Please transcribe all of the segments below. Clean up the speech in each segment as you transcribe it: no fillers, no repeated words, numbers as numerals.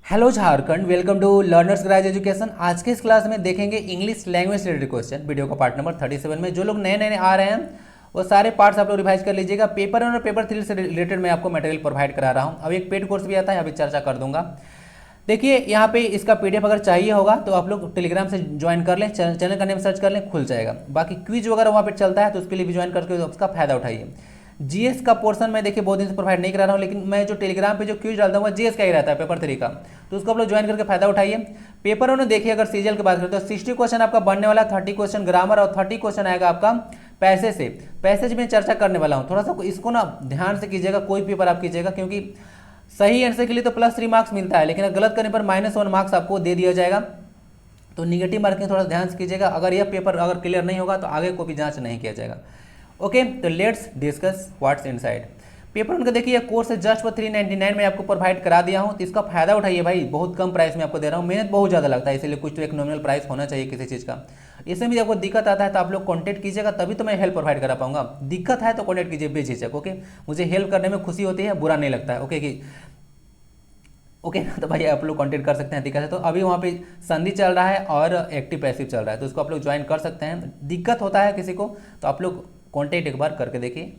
Hello Jharkhand, welcome to learners ग्राज education. आज के इस क्लास में देखेंगे इंग्लिश लैंग्वेज से रिलेटेड क्वेश्चन। वीडियो का पार्ट नंबर 37 में जो लोग नए नए आ रहे हैं वो सारे पार्ट्स आप लोग रिवाइज कर लीजिएगा। पेपर 1 और पेपर 3 से रिलेटेड मैं आपको मटेरियल प्रोवाइड करा रहा हूँ। अब एक पेड कोर्स भी आता है, अभी चर्चा कर दूंगा। देखिए यहाँ पे इसका पीडीएफ अगर चाहिए होगा तो आप लोग टेलीग्राम से ज्वाइन कर लें, चैनल का नेम सर्च कर लें, खुल जाएगा। बाकी क्विज वगैरह वहाँ पे चलता है तो उसके लिए भी ज्वाइन करके उसका फायदा उठाइए। जीएस का पोर्शन मैं देखिए बहुत दिन से प्रोवाइड नहीं करा रहा हूँ, लेकिन मैं जो टेलीग्राम पे जो क्विज डालता हूँ जीएस का ही रहता है, पेपर 3 का, तो उसको आप लोग ज्वाइन करके फायदा उठाइए। पेपर 1 देखिए, अगर सीजीएल की बात करें तो 60 क्वेश्चन आपका बनने वाला, 30 क्वेश्चन ग्रामर और 30 क्वेश्चन आएगा आपका पैसेज से। पैसेज में चर्चा करने वाला हूँ, थोड़ा सा इसको ना ध्यान से कीजिएगा, कोई पेपर आप कीजिएगा, क्योंकि सही आंसर के लिए तो +3 मार्क्स मिलता है, लेकिन अगर गलत करने पर -1 मार्क्स आपको दे दिया जाएगा। तो निगेटिव मार्किंग थोड़ा ध्यान से कीजिएगा। अगर यह पेपर अगर क्लियर नहीं होगा तो आगे को भी जांच नहीं किया जाएगा। ओके, तो let's discuss what's inside. Paper 1 का देखिए, कोर्स जस्ट फॉर 399 में आपको प्रोवाइड करा दिया हूँ, तो इसका फायदा उठाइए भाई। बहुत कम प्राइस में आपको दे रहा हूँ, मेहनत बहुत ज़्यादा लगता है, इसलिए कुछ तो एक नॉमिनल प्राइस होना चाहिए किसी चीज़ का। इसमें भी आपको दिक्कत आता है तो आप लोग कॉन्टेक्ट कीजिएगा, तभी तो मैं हेल्प प्रोवाइड करा पाऊंगा। दिक्कत है तो कॉन्टेक्ट कीजिए बेझिझक। ओके, मुझे हेल्प करने में खुशी होती है, बुरा नहीं लगता है। ओके कि ओके तो भाई आप लोग कांटेक्ट कर सकते हैं। दिक्कत है तो अभी वहाँ पे संधि चल रहा है और एक्टिव पैसिव चल रहा है, तो उसको आप लोग ज्वाइन कर सकते हैं। दिक्कत होता है किसी को तो आप लोग कांटेक्ट एक बार करके देखिए,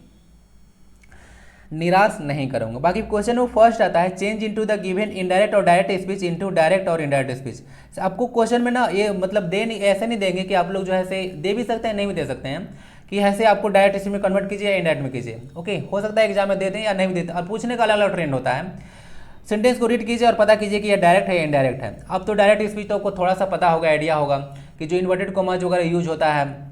निराश नहीं करूंगा। बाकी क्वेश्चन वो फर्स्ट आता है, change into the given indirect और डायरेक्ट स्पीच इनटू डायरेक्ट और इनडायरेक्ट स्पीच। आपको क्वेश्चन में ना ये मतलब दे नहीं, ऐसे नहीं देंगे कि आप लोग जो है ऐसे दे भी सकते हैं, नहीं भी दे सकते हैं कि ऐसे आपको डायरेक्ट स्पीच में कन्वर्ट कीजिए या इनडायरेक्ट में कीजिए। ओके, हो सकता है एग्जाम में दे दें या नहीं भी देते, और पूछने का अलग अलग ट्रेंड होता है। सेंटेंस को रीड कीजिए और पता कीजिए कि यह डायरेक्ट है या इनडायरेक्ट है। अब तो डायरेक्ट स्पीच तो आपको थोड़ा सा पता होगा, आइडिया होगा कि जो इन्वर्टेड कॉमाज वगैरह यूज होता है,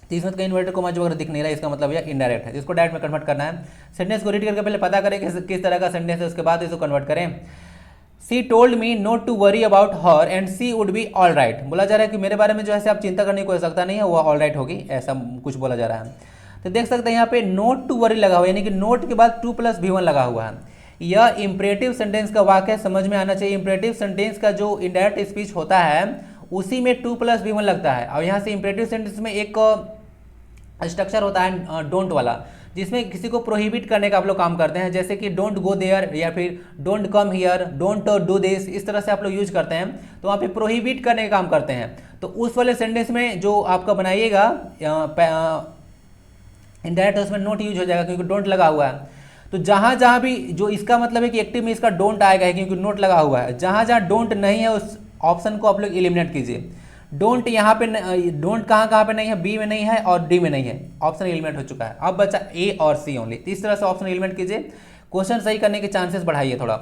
तो इसमें कहीं इन्वर्टेड कॉमाज वगैरह दिख नहीं रहा है, इसका मतलब यह इनडायरेक्ट है। इसको डायरेक्ट में कन्वर्ट करना है। सेंटेंस को रीड करके पहले पता करें किस तरह का सेंटेंस है, उसके बाद इसको कन्वर्ट करें। She told me not to worry about her and she would be all right. बोला जा रहा है कि मेरे बारे में जो है आप चिंता करने की कोई आवश्यकता नहीं है, वह ऑल राइट होगी, ऐसा कुछ बोला जा रहा है। तो देख सकते हैं यहाँ पे नोट टू वरी लगा हुआ है, यानी कि नोट के बाद 2+V1 लगा हुआ है। यह इंपरेटिव सेंटेंस का वाक्य समझ में आना चाहिए। इंपरेटिव सेंटेंस का जो इनडायरेक्ट स्पीच होता है उसी में 2+V1 लगता है। और यहाँ से इंपरेटिव सेंटेंस में एक स्ट्रक्चर होता है डोंट वाला, जिसमें किसी को प्रोहिबिट करने का आप लोग काम करते हैं, जैसे कि डोंट गो देयर या फिर don't come here, don't do this, इस तरह से आप लोग यूज करते हैं, तो वहाँ पे प्रोहिबिट करने का काम करते हैं। तो उस वाले सेंटेंस में जो आपका बनाइएगा इनडायरेक्ट, उसमें नोट यूज हो जाएगा क्योंकि डोंट लगा हुआ है। तो जहां जहां भी जो इसका मतलब है कि एक्टिव में इसका डोंट आएगा है, क्योंकि नोट लगा हुआ है। जहां जहां डोंट नहीं है उस ऑप्शन को आप लोग एलिमिनेट कीजिए। डोंट यहाँ पे डोंट कहाँ पे नहीं है, बी में नहीं है और डी में नहीं है, ऑप्शन एलिमिनेट हो चुका है। अब बचा ए और सी ओनली। इस तरह से ऑप्शन एलिमिनेट कीजिए, क्वेश्चन सही करने के चांसेस बढ़ाइए थोड़ा।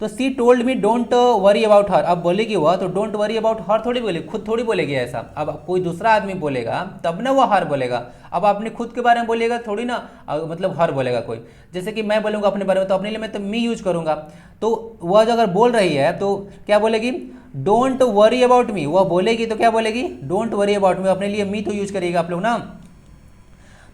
तो सी told me don't worry about हर, अब बोलेगी वह तो डोंट वरी अबाउट हर थोड़ी बोलेगी, खुद थोड़ी बोलेगी ऐसा। अब कोई दूसरा आदमी बोलेगा तब ना वह हर बोलेगा। अब आपने खुद के बारे में बोलिएगा थोड़ी ना मतलब हर बोलेगा कोई। जैसे कि मैं बोलूँगा अपने बारे में तो अपने लिए मैं तो मी यूज करूँगा, तो वह जो अगर बोल रही है तो क्या बोलेगी, डोंट वरी अबाउट मी। वह बोलेगी तो क्या बोलेगी, डोंट वरी अबाउट मी। अपने लिए मी तो यूज करिएगा आप लोग ना,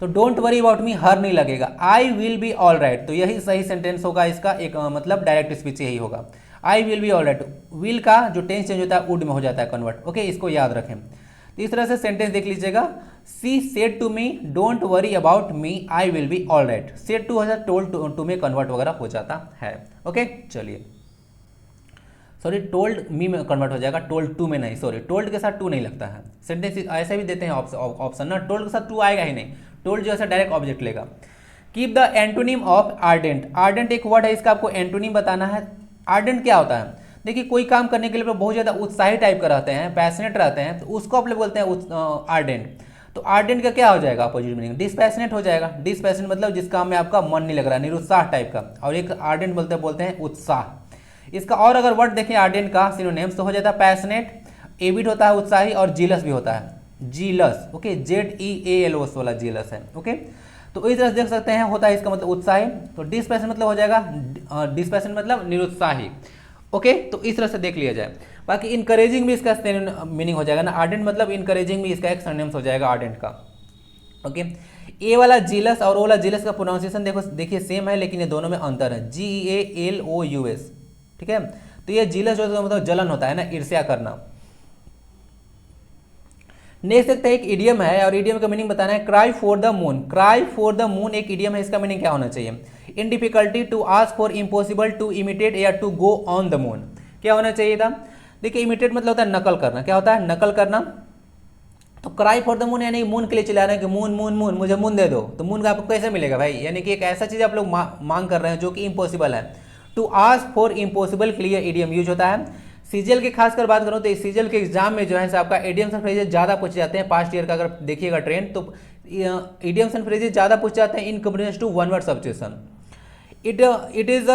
तो डोंट वरी अबाउट मी हर नहीं लगेगा। आई विल बी ऑल राइट, तो यही सही सेंटेंस होगा इसका, एक मतलब डायरेक्ट स्पीच यही होगा, आई will be all right. Will का जो टेंस चेंज होता है वुड में हो जाता है कन्वर्ट। ओके, इसको याद रखें। तो इस तरह से सेंटेंस देख लीजिएगा, she said to me don't worry about me I will be all right. Said to हो टोल्ड टू में कन्वर्ट वगैरह हो जाता है। ओके, चलिए, सॉरी टोल्ड मी में कन्वर्ट हो जाएगा, टोल्ड टू में नहीं, सॉरी टोल्ड के साथ टू नहीं लगता है। सेंटेंस ऐसे भी देते हैं ऑप्शन ना, टोल्ड के साथ टू आएगा ही नहीं, टोल्ड जो है डायरेक्ट ऑब्जेक्ट लेगा। Keep the antonym of ardent. Ardent एक वर्ड है, इसका आपको एंटोनिम बताना है। आर्डेंट क्या होता है, देखिए कोई काम करने के लिए बहुत ज़्यादा उत्साही टाइप का रहते हैं, पैशनेट रहते हैं, तो उसको आप लोग बोलते हैं आर्डेंट। तो आर्डेंट का क्या हो जाएगा अपोजिट मीनिंग, डिस्पैशनेट हो जाएगा। डिस्पैशनेट मतलब जिस काम में आपका मन नहीं लग रहा, निरुत्साह टाइप का। और एक आर्डेंट बोलते हैं उत्साह। इसका और अगर वर्ड देखें आर्डेंट का सिनोनिम्स तो हो जाता है पैशनेट, एविड होता है उत्साही, और जीलस भी होता है, जीलस। ओके, ZEALOS वाला जीलस है। ओके, तो इस तरह से देख सकते हैं होता है इसका मतलब उत्साही। तो डिस्पैशन मतलब हो जाएगा, डिस्पैशन मतलब निरुत्साही। ओके, तो इस तरह से देख लिया जाए। बाकी इनकरेजिंग भी इसका मीनिंग हो जाएगा ना, आर्डेंट मतलब इनकरेजिंग भी इसका एक सिनोनिम्स हो जाएगा आर्डेंट का। ओके, ए वाला जीलस और ओ वाला जीलस का प्रोनाउंसिएशन देखिए सेम है, लेकिन ये दोनों में अंतर है, GEALOUS। ठीक है, तो ये जीलस जो मतलब जलन होता है ना, ईर्ष्या करना। नेक्स्ट देखते हैं, एक इडियम है और इडियम का मीनिंग बताना है, cry for the moon. Cry for the moon एक इडियम है, इसका मीनिंग क्या होना चाहिए, in difficulty to ask for impossible to imitate या to go on the moon. क्या होना चाहिए था? देखिए इमिटेट मतलब होता है नकल करना, क्या होता है? नकल करना। तो क्राई फॉर द मून यानी मून के लिए चिल्ला रहे हैं कि मून मून मून, मुझे मून दे दो, तो मून का आपको कैसे मिलेगा भाई? यानी कि एक ऐसा चीज़ आप लोग मांग कर रहे हैं जो कि इम्पॉसिबल है। टू आस्क फॉर इम्पॉसिबल के लिए इडियम यूज होता है। सीजीएल की खासकर बात करूँ तो इस सीजीएल के एग्जाम में जो है आपका इडियम्स एंड फ्रेजेस ज़्यादा पूछे जाते हैं। पास्ट ईयर का अगर देखिएगा ट्रेंड तो इडियम्स एंड फ्रेजेस ज़्यादा पूछे जाते हैं in comparison to one word substitution. It is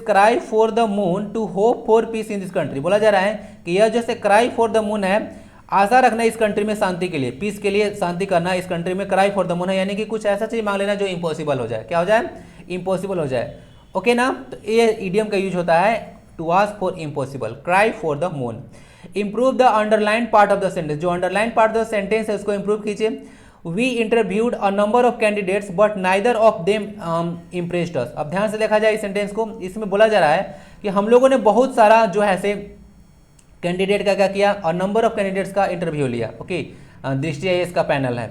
cry for the moon to hope for peace in this country. बोला जा रहा है कि यह जैसे क्राई फॉर द मून है, आशा रखना इस कंट्री में शांति के लिए, पीस के लिए, शांति करना इस कंट्री में, क्राई फॉर द मून है यानी कि कुछ ऐसा चीज मांग लेना जो इम्पॉसिबल हो जाए। क्या हो जाए? इम्पॉसिबल हो जाए। ओके ना? तो ये इडियम का यूज होता है to ask for impossible, cry for the moon. Improve the underline part of the sentence, जो underline part of the sentence है उसको इंप्रूव कीजिए। We interviewed a number of candidates but neither of them impressed us. अब ध्यान से देखा जाए इस सेंटेंस को, इसमें बोला जा रहा है कि हम लोगों ने बहुत सारा जो है ऐसे कैंडिडेट का क्या किया, और नंबर ऑफ कैंडिडेट्स का इंटरव्यू लिया। ओके, दृष्टि आईएएस का पैनल है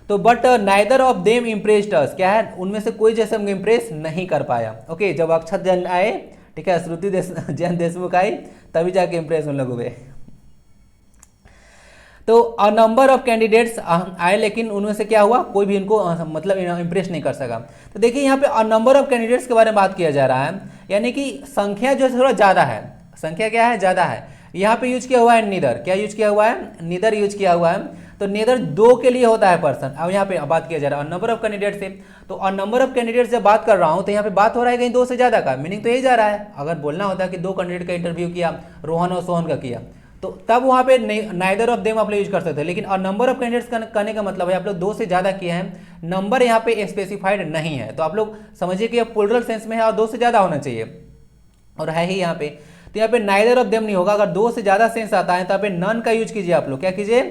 तो, but neither of them impressed us, क्या है? उनमें से कोई जैसे हमको इम्प्रेस नहीं कर पाया। ओके, जब अक्षत जैन आए, ठीक है, श्रुति जैन देशमुख आई, तभी जाके इम्प्रेस उन लोग हुए। तो अ नंबर ऑफ कैंडिडेट्स आए लेकिन उनमें से क्या हुआ, कोई भी इनको मतलब इम्प्रेस नहीं कर सका। तो देखिए यहाँ पे अ नंबर ऑफ कैंडिडेट्स के बारे में बात किया जा रहा है, यानी कि संख्या जो है थोड़ा ज़्यादा है। संख्या क्या है? ज़्यादा है। यहाँ पे यूज किया हुआ है निदर, क्या यूज किया हुआ है? निदर यूज किया हुआ है। तो निदर दो के लिए होता है पर्सन। अब यहाँ पे बात किया जा रहा है नंबर ऑफ कैंडिडेट से, तो और नंबर ऑफ कैंडिडेट से बात कर रहा हूँ तो यहाँ पे बात हो रहा है कहीं दो से ज़्यादा का, मीनिंग तो यही जा रहा है। अगर बोलना होता है कि दो कैंडिडेट का इंटरव्यू किया, रोहन और सोहन का किया, तो तब वहाँ पे नाइदर ऑफ देम आप लोग यूज कर सकते हैं। लेकिन और नंबर ऑफ कैंडिडेट्स करने का मतलब है आप लोग दो से ज़्यादा किए हैं, नंबर यहाँ पे स्पेसिफाइड नहीं है, तो आप लोग समझिए कि प्लूरल सेंस में है और दो से ज़्यादा होना चाहिए, और है ही यहाँ पे। तो यहाँ पे नाइदर ऑफ देम नहीं होगा। अगर दो से ज़्यादा सेंस आता है तो यहाँ पे नन का यूज कीजिए आप लोग। क्या कीजिए?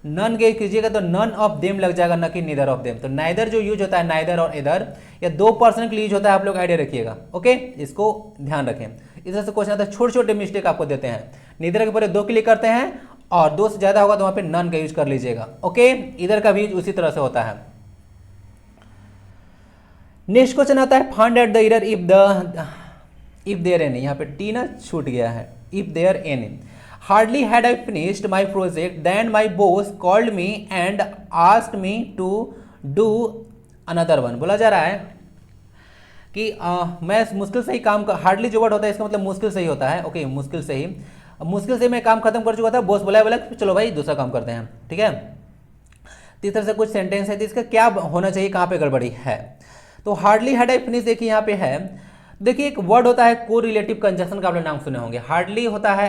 नन के कीजिएगा तो नन ऑफ देम लग जाएगा, न कि नीदर ऑफ देम। तो नाइदर जो यूज होता है, नाइदर और इधर, या दो पर्सन के लिए यूज होता है, आप लोग आइडिया रखिएगा। ओके, इसको ध्यान रखें। इस तरह से क्वेश्चन आता है, छोटे छोटे मिस्टेक आपको देते हैं। नीदर के पहले दो के लिए करते हैं, और दो से ज़्यादा होगा तो वहाँ पे नन का यूज कर लीजिएगा। ओके, इधर का भी यूज उसी तरह से होता है। नेक्स्ट क्वेश्चन आता है, find out the error if there any. यहाँ पे टी ना छूट गया है, if there any. Hardly had I finished my project then my boss called me and asked me to do another one. बोला जा रहा है कि मैं मुश्किल से ही काम कर, हार्डली जो वर्ड होता है इसका मतलब मुश्किल से ही होता है। ओके, मुश्किल से मैं काम खत्म कर चुका था, बॉस बोला चलो भाई दूसरा काम करते हैं, ठीक है। तो इस तरह से कुछ सेंटेंस है, तो इसका क्या होना चाहिए, कहाँ पे गड़बड़ी है। तो हार्डली हैड आई फिनिश देखिए यहाँ पे है। देखिए एक वर्ड होता है को रिलेटिव कंजक्शन का आप लोग नाम सुने होंगे। हार्डली होता है,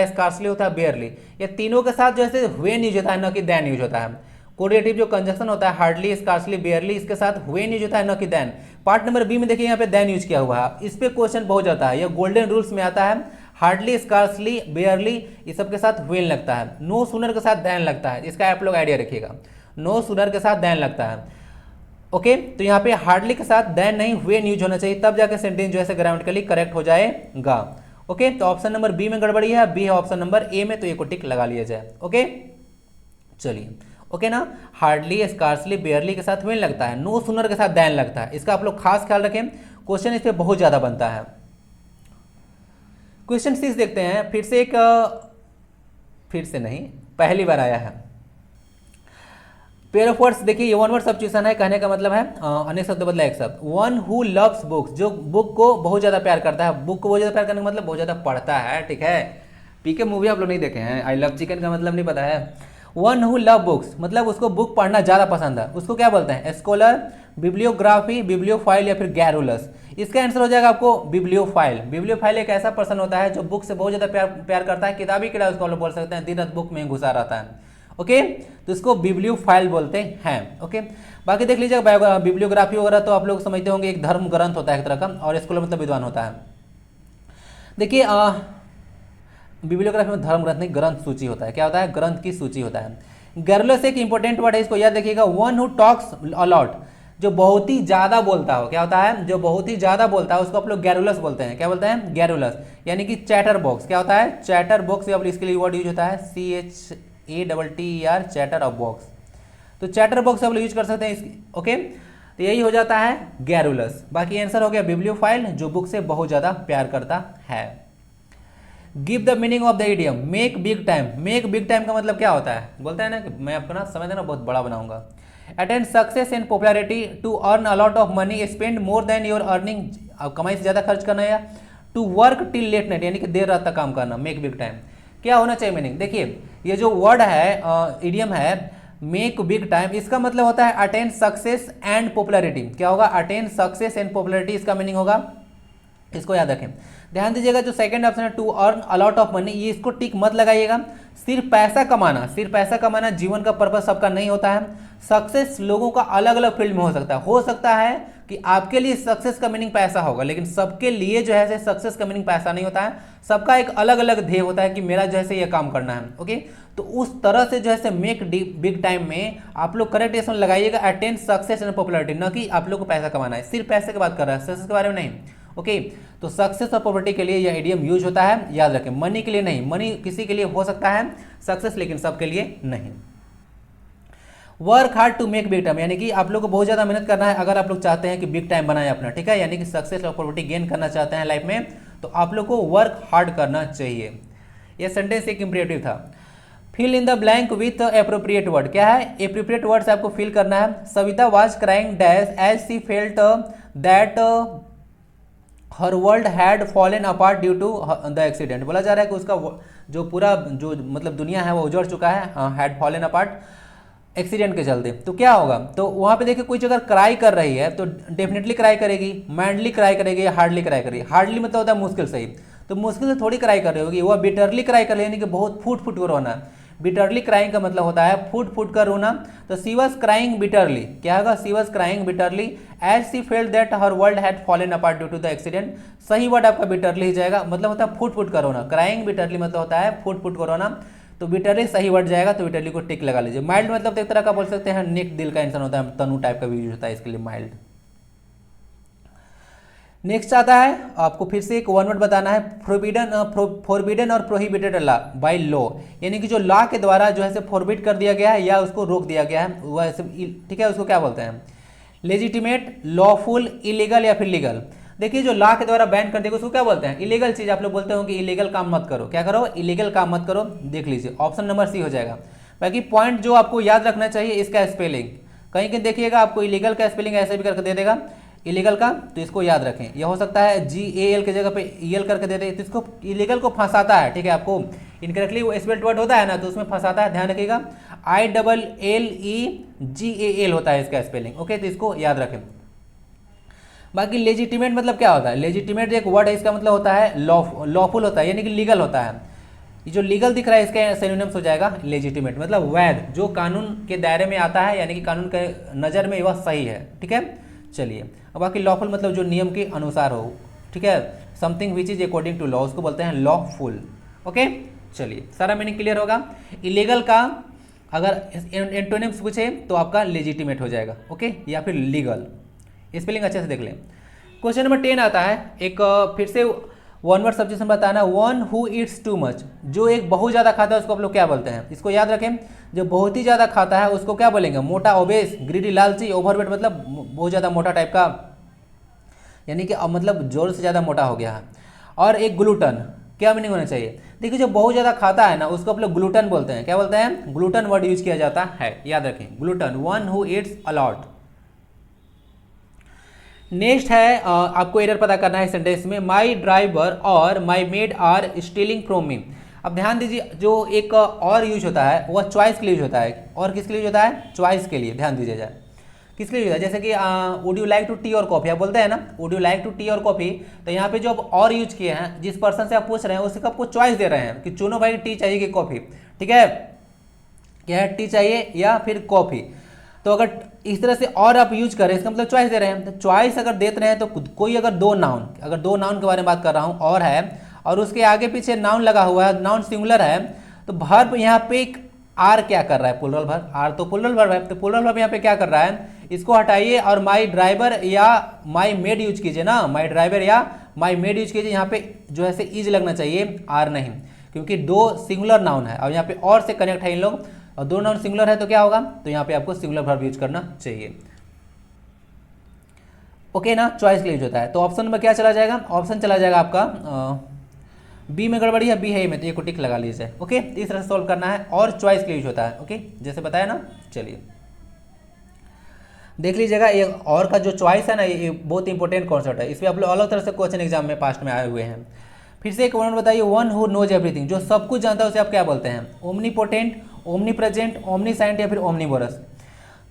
स्कार्सली होता है, बेयरली, ये तीनों के साथ जो है व्हेन यूज होता है, न कि देन यूज होता है। को रिलेटिव जो कंजक्शन होता है, हार्डली, स्कार्सली, बेयरली, इसके साथ व्हेन यूज होता है, न कि देन। पार्ट नंबर बी में देखिए यहाँ पे देन यूज किया हुआ है। इस पे क्वेश्चन बहुत जाता है, यह गोल्डन रूल्स में आता है। हार्डली, स्कार्सली, बेयरली, इस सब के साथ व्हेन लगता है, नो सूनर के साथ देन लगता है। इसका आप लोग आइडिया रखिएगा, नो सूनर के साथ देन लगता है। ओके, तो यहाँ पे हार्डली के साथ देन नहीं, व्हेन यूज होना चाहिए, तब जाके सेंटेंस जो है ग्रामेटिकली करेक्ट हो जाएगा। ओके, तो ऑप्शन नंबर बी में गड़बड़ी है, बी है ऑप्शन नंबर ए में, तो ये को टिक लगा लिया जाए। ओके, चलिए, ओके ना। हार्डली, स्कार्सली, बेयरली के साथ व्हेन लगता है, नो सूनर के साथ देन लगता है। इसका आप लोग खास ख्याल रखें, क्वेश्चन इस पर बहुत ज्यादा बनता है। क्वेश्चन 6 देखते हैं, फिर से नहीं, पहली बार आया है। पेयर ऑफ वर्ड्स देखिए, ये वन वर्ड सब्स्टिट्यूशन है, कहने का मतलब है अनेक शब्द बदला एक शब्द। वन हु लव्स बुक्स, जो बुक को बहुत ज्यादा प्यार करता है। बुक को बहुत ज्यादा प्यार करने का मतलब बहुत ज्यादा पढ़ता है, ठीक है। पीके मूवी आप लोग नहीं देखे हैं, आई लव चिकन का मतलब नहीं पता है। वन हु लव बुक्स मतलब उसको बुक पढ़ना ज्यादा पसंद है, उसको क्या बोलते हैं? स्कॉलर, बिब्लियोग्राफी, बिब्लियोफाइल या फिर गैरुलस। इसका आंसर हो जाएगा आपको बिब्लियोफाइल। बिब्लियोफाइल एक ऐसा पर्सन होता है जो बुक से बहुत ज्यादा प्यार करता है, किताबी कीड़ा उसको बोल सकते हैं, दिन रात बुक में घुसा रहता है। ओके, तो इसको बिब्लियोफाइल बोलते हैं। ओके, बाकी देख लीजिएगा, बिब्लियोग्राफी वगैरह तो आप लोग समझते होंगे, एक धर्म ग्रंथ होता है एक तरह का, और स्कॉलर मतलब विद्वान होता है। देखिए बिब्लियोग्राफी में धर्म ग्रंथ नहीं, ग्रंथ सूची होता है। क्या होता है? ग्रंथ की सूची होता है। गैरुलस एक इंपॉर्टेंट वर्ड है, इसको याद रखिएगा। वन हु टॉक्स अलॉट, जो बहुत ही ज्यादा बोलता हो। क्या होता है? जो बहुत ही ज्यादा बोलता है उसको आप लोग गैरुलस बोलते हैं। क्या बोलते हैं? गैरुलस, यानी कि चैटर बॉक्स। क्या होता है? चैटर बॉक्स, इसके लिए वर्ड यूज होता है CHATTER, चैटर ऑफ बॉक्स। तो चैटर बॉक्स आप लोग यूज कर सकते हैं। ओके, तो यही हो जाता है गैरुलस। बाकी आंसर हो गया बिब्लियोफाइल, जो बुक से बहुत ज्यादा प्यार करता है। Give the meaning of the idiom make big time. Make big time का मतलब क्या होता है, बोलता है ना कि मैं आपको ना समय देना बहुत बड़ा बनाऊंगा। Attend success and popularity, to earn a lot of money, spend more than your earning, कमाई से ज़्यादा खर्च करना, या to work till late night यानी कि देर रात तक काम करना। मेक बिग टाइम क्या होना चाहिए मीनिंग, देखिए ये जो वर्ड है इडियम है मेक बिग टाइम, इसका मतलब होता है अटेंड सक्सेस एंड पॉपुलैरिटी। क्या होगा, अटेंड सक्सेस एंड पॉपुलैरिटी, इसका मीनिंग होगा, इसको याद रखें। ध्यान दीजिएगा जो सेकंड ऑप्शन है to earn a lot of money, ये इसको टिक मत लगाइएगा। सिर्फ पैसा कमाना, सिर्फ पैसा कमाना जीवन का पर्पस सबका नहीं होता है। सक्सेस लोगों का अलग अलग फील्ड में हो सकता है कि आपके लिए सक्सेस का मीनिंग पैसा होगा, लेकिन सबके लिए जो है सक्सेस का मीनिंग पैसा नहीं होता है। सबका एक अलग अलग ध्येय होता है कि मेरा जो है ये काम करना है। ओके, तो उस तरह से जो है मेक बिग टाइम में आप लोग करेक्ट इसमें लगाइएगा अटेंड सक्सेस एंड पॉपुलैरिटी, न कि आप लोग को पैसा कमाना है। सिर्फ पैसे की बात कर रहा है, सक्सेस के बारे में नहीं। ओके, तो सक्सेस और पॉपुलैरिटी के लिए यह इडियम यूज होता है, याद रखें। मनी के लिए नहीं, मनी किसी के लिए हो सकता है सक्सेस, लेकिन सबके लिए नहीं। Work hard to make big time, यानी कि आप लोग को बहुत ज़्यादा मेहनत करना है अगर आप लोग चाहते हैं कि बिग टाइम बनाए अपना, ठीक है, यानी कि सक्सेस और पॉपुलैरिटी गेन करना चाहते हैं लाइफ में, तो आप लोग को वर्क हार्ड करना चाहिए। यह सेंटेंस एक इंपरेटिव था। Fill in the blank with appropriate word, क्या है, एप्रोप्रिएट वर्ड से आपको फिल करना है। Savita was crying dash as she felt that her world had fallen apart due to the accident. बोला जा रहा है कि उसका जो पूरा जो मतलब दुनिया है वो उजड़ चुका है, हैड फॉलन अपार्ट एक्सीडेंट के चलते। तो क्या होगा, तो वहाँ पे देखिए कोई अगर क्राई कर रही है तो डेफिनेटली क्राई करेगी, मैंडली क्राई करेगी या हार्डली क्राई करेगी। हार्डली मतलब होता है मुश्किल से ही, तो मुश्किल से थोड़ी क्राई कर रही होगी, वह बिटरली क्राई कर रही है, यानी कि बहुत फूट फूट कर रोना। बिटरली क्राइंग का मतलब होता है फूट फूट कर रोना। तो सी वॉज क्राइंग बिटरली, क्या होगा, she was crying bitterly as she felt that her world had fallen apart due to the accident. सही वर्ड आपका बिटरली ही जाएगा, मतलब होता है फूट फूट कर रोना। क्राइंग बिटरली मतलब होता है फूट फूट कर रोना, तो बिटरली सही वर्ड जाएगा, तो बिटरली को टिक लगा लीजिए। माइल्ड मतलब एक तरह का बोल सकते हैं नेक, दिल का इंसान होता है, तनु टाइप का भी यूज होता है इसके लिए माइल्ड। नेक्स्ट आता है, आपको फिर से एक वन वर्ड बताना है, फॉरबिडन और प्रोहिबिटेड लॉ बाय लॉ, यानी कि जो लॉ के द्वारा जो है फॉरबिड कर दिया गया है या उसको रोक दिया गया है, वह ठीक है, उसको क्या बोलते हैं, लेजिटिमेट, लॉफुल, इलीगल या फिर लीगल। देखिए जो लॉ के द्वारा बैन कर देगा उसको क्या बोलते हैं, इलीगल चीज। आप लोग बोलते हो कि इलीगल काम मत करो, क्या करो, इलीगल काम मत करो, देख लीजिए ऑप्शन नंबर सी हो जाएगा। बाकी पॉइंट जो आपको याद रखना चाहिए, इसका स्पेलिंग कहीं कहीं देखिएगा आपको इलीगल का स्पेलिंग ऐसे भी करके दे देगा इलीगल का, तो इसको याद रखें। यह हो सकता है GAL की जगह पे EL करके दे दे, तो इसको इलीगल को फंसाता है, ठीक है, आपको इनकरेक्टली वो स्पेल्ड वर्ड होता है ना, तो उसमें फंसाता है, ध्यान रखिएगा। ILLEGAL होता है इसका स्पेलिंग। ओके, तो इसको याद रखें। बाकी लेजिटिमेट मतलब क्या होता है, लेजिटिमेट एक वर्ड है, इसका मतलब होता है लॉफुल होता है, यानी कि लीगल होता है। ये जो लीगल दिख रहा है इसका सिनोनिम्स हो जाएगा लेजिटिमेट, मतलब वैध, जो कानून के दायरे में आता है, यानी कि कानून के नज़र में वह सही है, ठीक है। चलिए, अब बाकी लॉफुल मतलब जो नियम के अनुसार हो, ठीक है, something which is according to law, उसको बोलते हैं लॉफुल। ओके, चलिए सारा मीनिंग क्लियर होगा। इलीगल का अगर एंटोनिम्स पूछे तो आपका लेजिटिमेट हो जाएगा, ओके, या फिर लीगल। स्पेलिंग अच्छे से देख लें। क्वेश्चन नंबर 10 आता है, एक फिर से वन वर्ड सब्जेक्शन बताना, one who Yeats too much, जो एक बहुत ज़्यादा खाता है उसको आप लोग क्या बोलते हैं, इसको याद रखें। जो बहुत ही ज़्यादा खाता है उसको क्या बोलेंगे, मोटा, ओबेस, ग्रीडी, लालची, ओवरवेट मतलब बहुत ज़्यादा मोटा टाइप का, यानी कि मतलब जोर से ज़्यादा मोटा हो गया है। और एक ग्लूटन, क्या मीनिंग होना चाहिए, देखिए जो बहुत ज़्यादा खाता है ना उसको आप लोग ग्लूटन बोलते हैं, क्या बोलते हैं, ग्लूटन वर्ड यूज किया जाता है, याद रखें, glutton, one who eats a lot. Next है आपको एरर पता करना है सेंटेंस में, माई ड्राइवर और my maid are stealing from me. अब ध्यान दीजिए जो एक और यूज होता है वह चॉइस के लिए यूज होता है, और किसके लिए यूज होता है, चॉइस के लिए, ध्यान दीजिए जाए किसके लिए यूज होता है। जैसे कि would you like to tea और कॉफी, आप बोलते हैं ना would you like to tea और कॉफी, तो यहाँ पे जो आप और यूज किए हैं, जिस पर्सन से आप पूछ रहे हैं उसको आपको चॉइस दे रहे हैं कि चुनो भाई टी चाहिए कि कॉफी, ठीक है, क्या है, टी चाहिए या फिर कॉफी। तो अगर इस तरह से और आप यूज करें, इसका मतलब चॉइस दे रहे हैं, तो चॉइस अगर देते रहे हैं तो कोई अगर दो नाउन के बारे में बात कर रहा हूँ और है, और उसके आगे पीछे नाउन लगा हुआ है, नाउन सिंगुलर है, तो वर्ब यहाँ पे एक आर क्या कर रहा है, प्लुरल वर्ब, आर तो प्लुरल वर्ब है, तो प्लुरल वर्ब यहाँ पे क्या कर रहा है, इसको हटाइए और माई ड्राइवर या माई मेड यूज कीजिए ना, माई ड्राइवर या माई मेड यूज कीजिए। यहाँ पे जो है इज लगना चाहिए, आर नहीं, क्योंकि दो सिंगुलर नाउन है और यहाँ पे और से कनेक्ट है इन लोग, और दो नाउन सिंगुलर है तो क्या होगा, तो यहाँ पे आपको सिंगुलर वर्ब यूज करना चाहिए। ओके ना, चॉइस के लिए यूज होता है। तो ऑप्शन में क्या चला जाएगा, ऑप्शन चला जाएगा आपका बी में गड़बड़ी है, बी है ए में, तो ए को टिक लगा लीजिए। ओके, इस तरह से सॉल्व करना है और चॉइस के लिए यूज होता है। ओके, जैसे बताया ना। चलिए देख लीजिएगा, ये और का जो चॉइस है ना, ये बहुत इंपॉर्टेंट कॉन्सेप्ट है। इस पर आप लोग अलग तरह से क्वेश्चन एग्जाम में पास्ट में आए हुए हैं। फिर से एक वर्ड बताइए, वन हु नोज एवरीथिंग, जो सब कुछ जानता है उसे आप क्या बोलते हैं? ओमनीपोटेंट, ओमनीप्रेजेंट, ओमनीसाइंट या फिर ओमनीवोरस।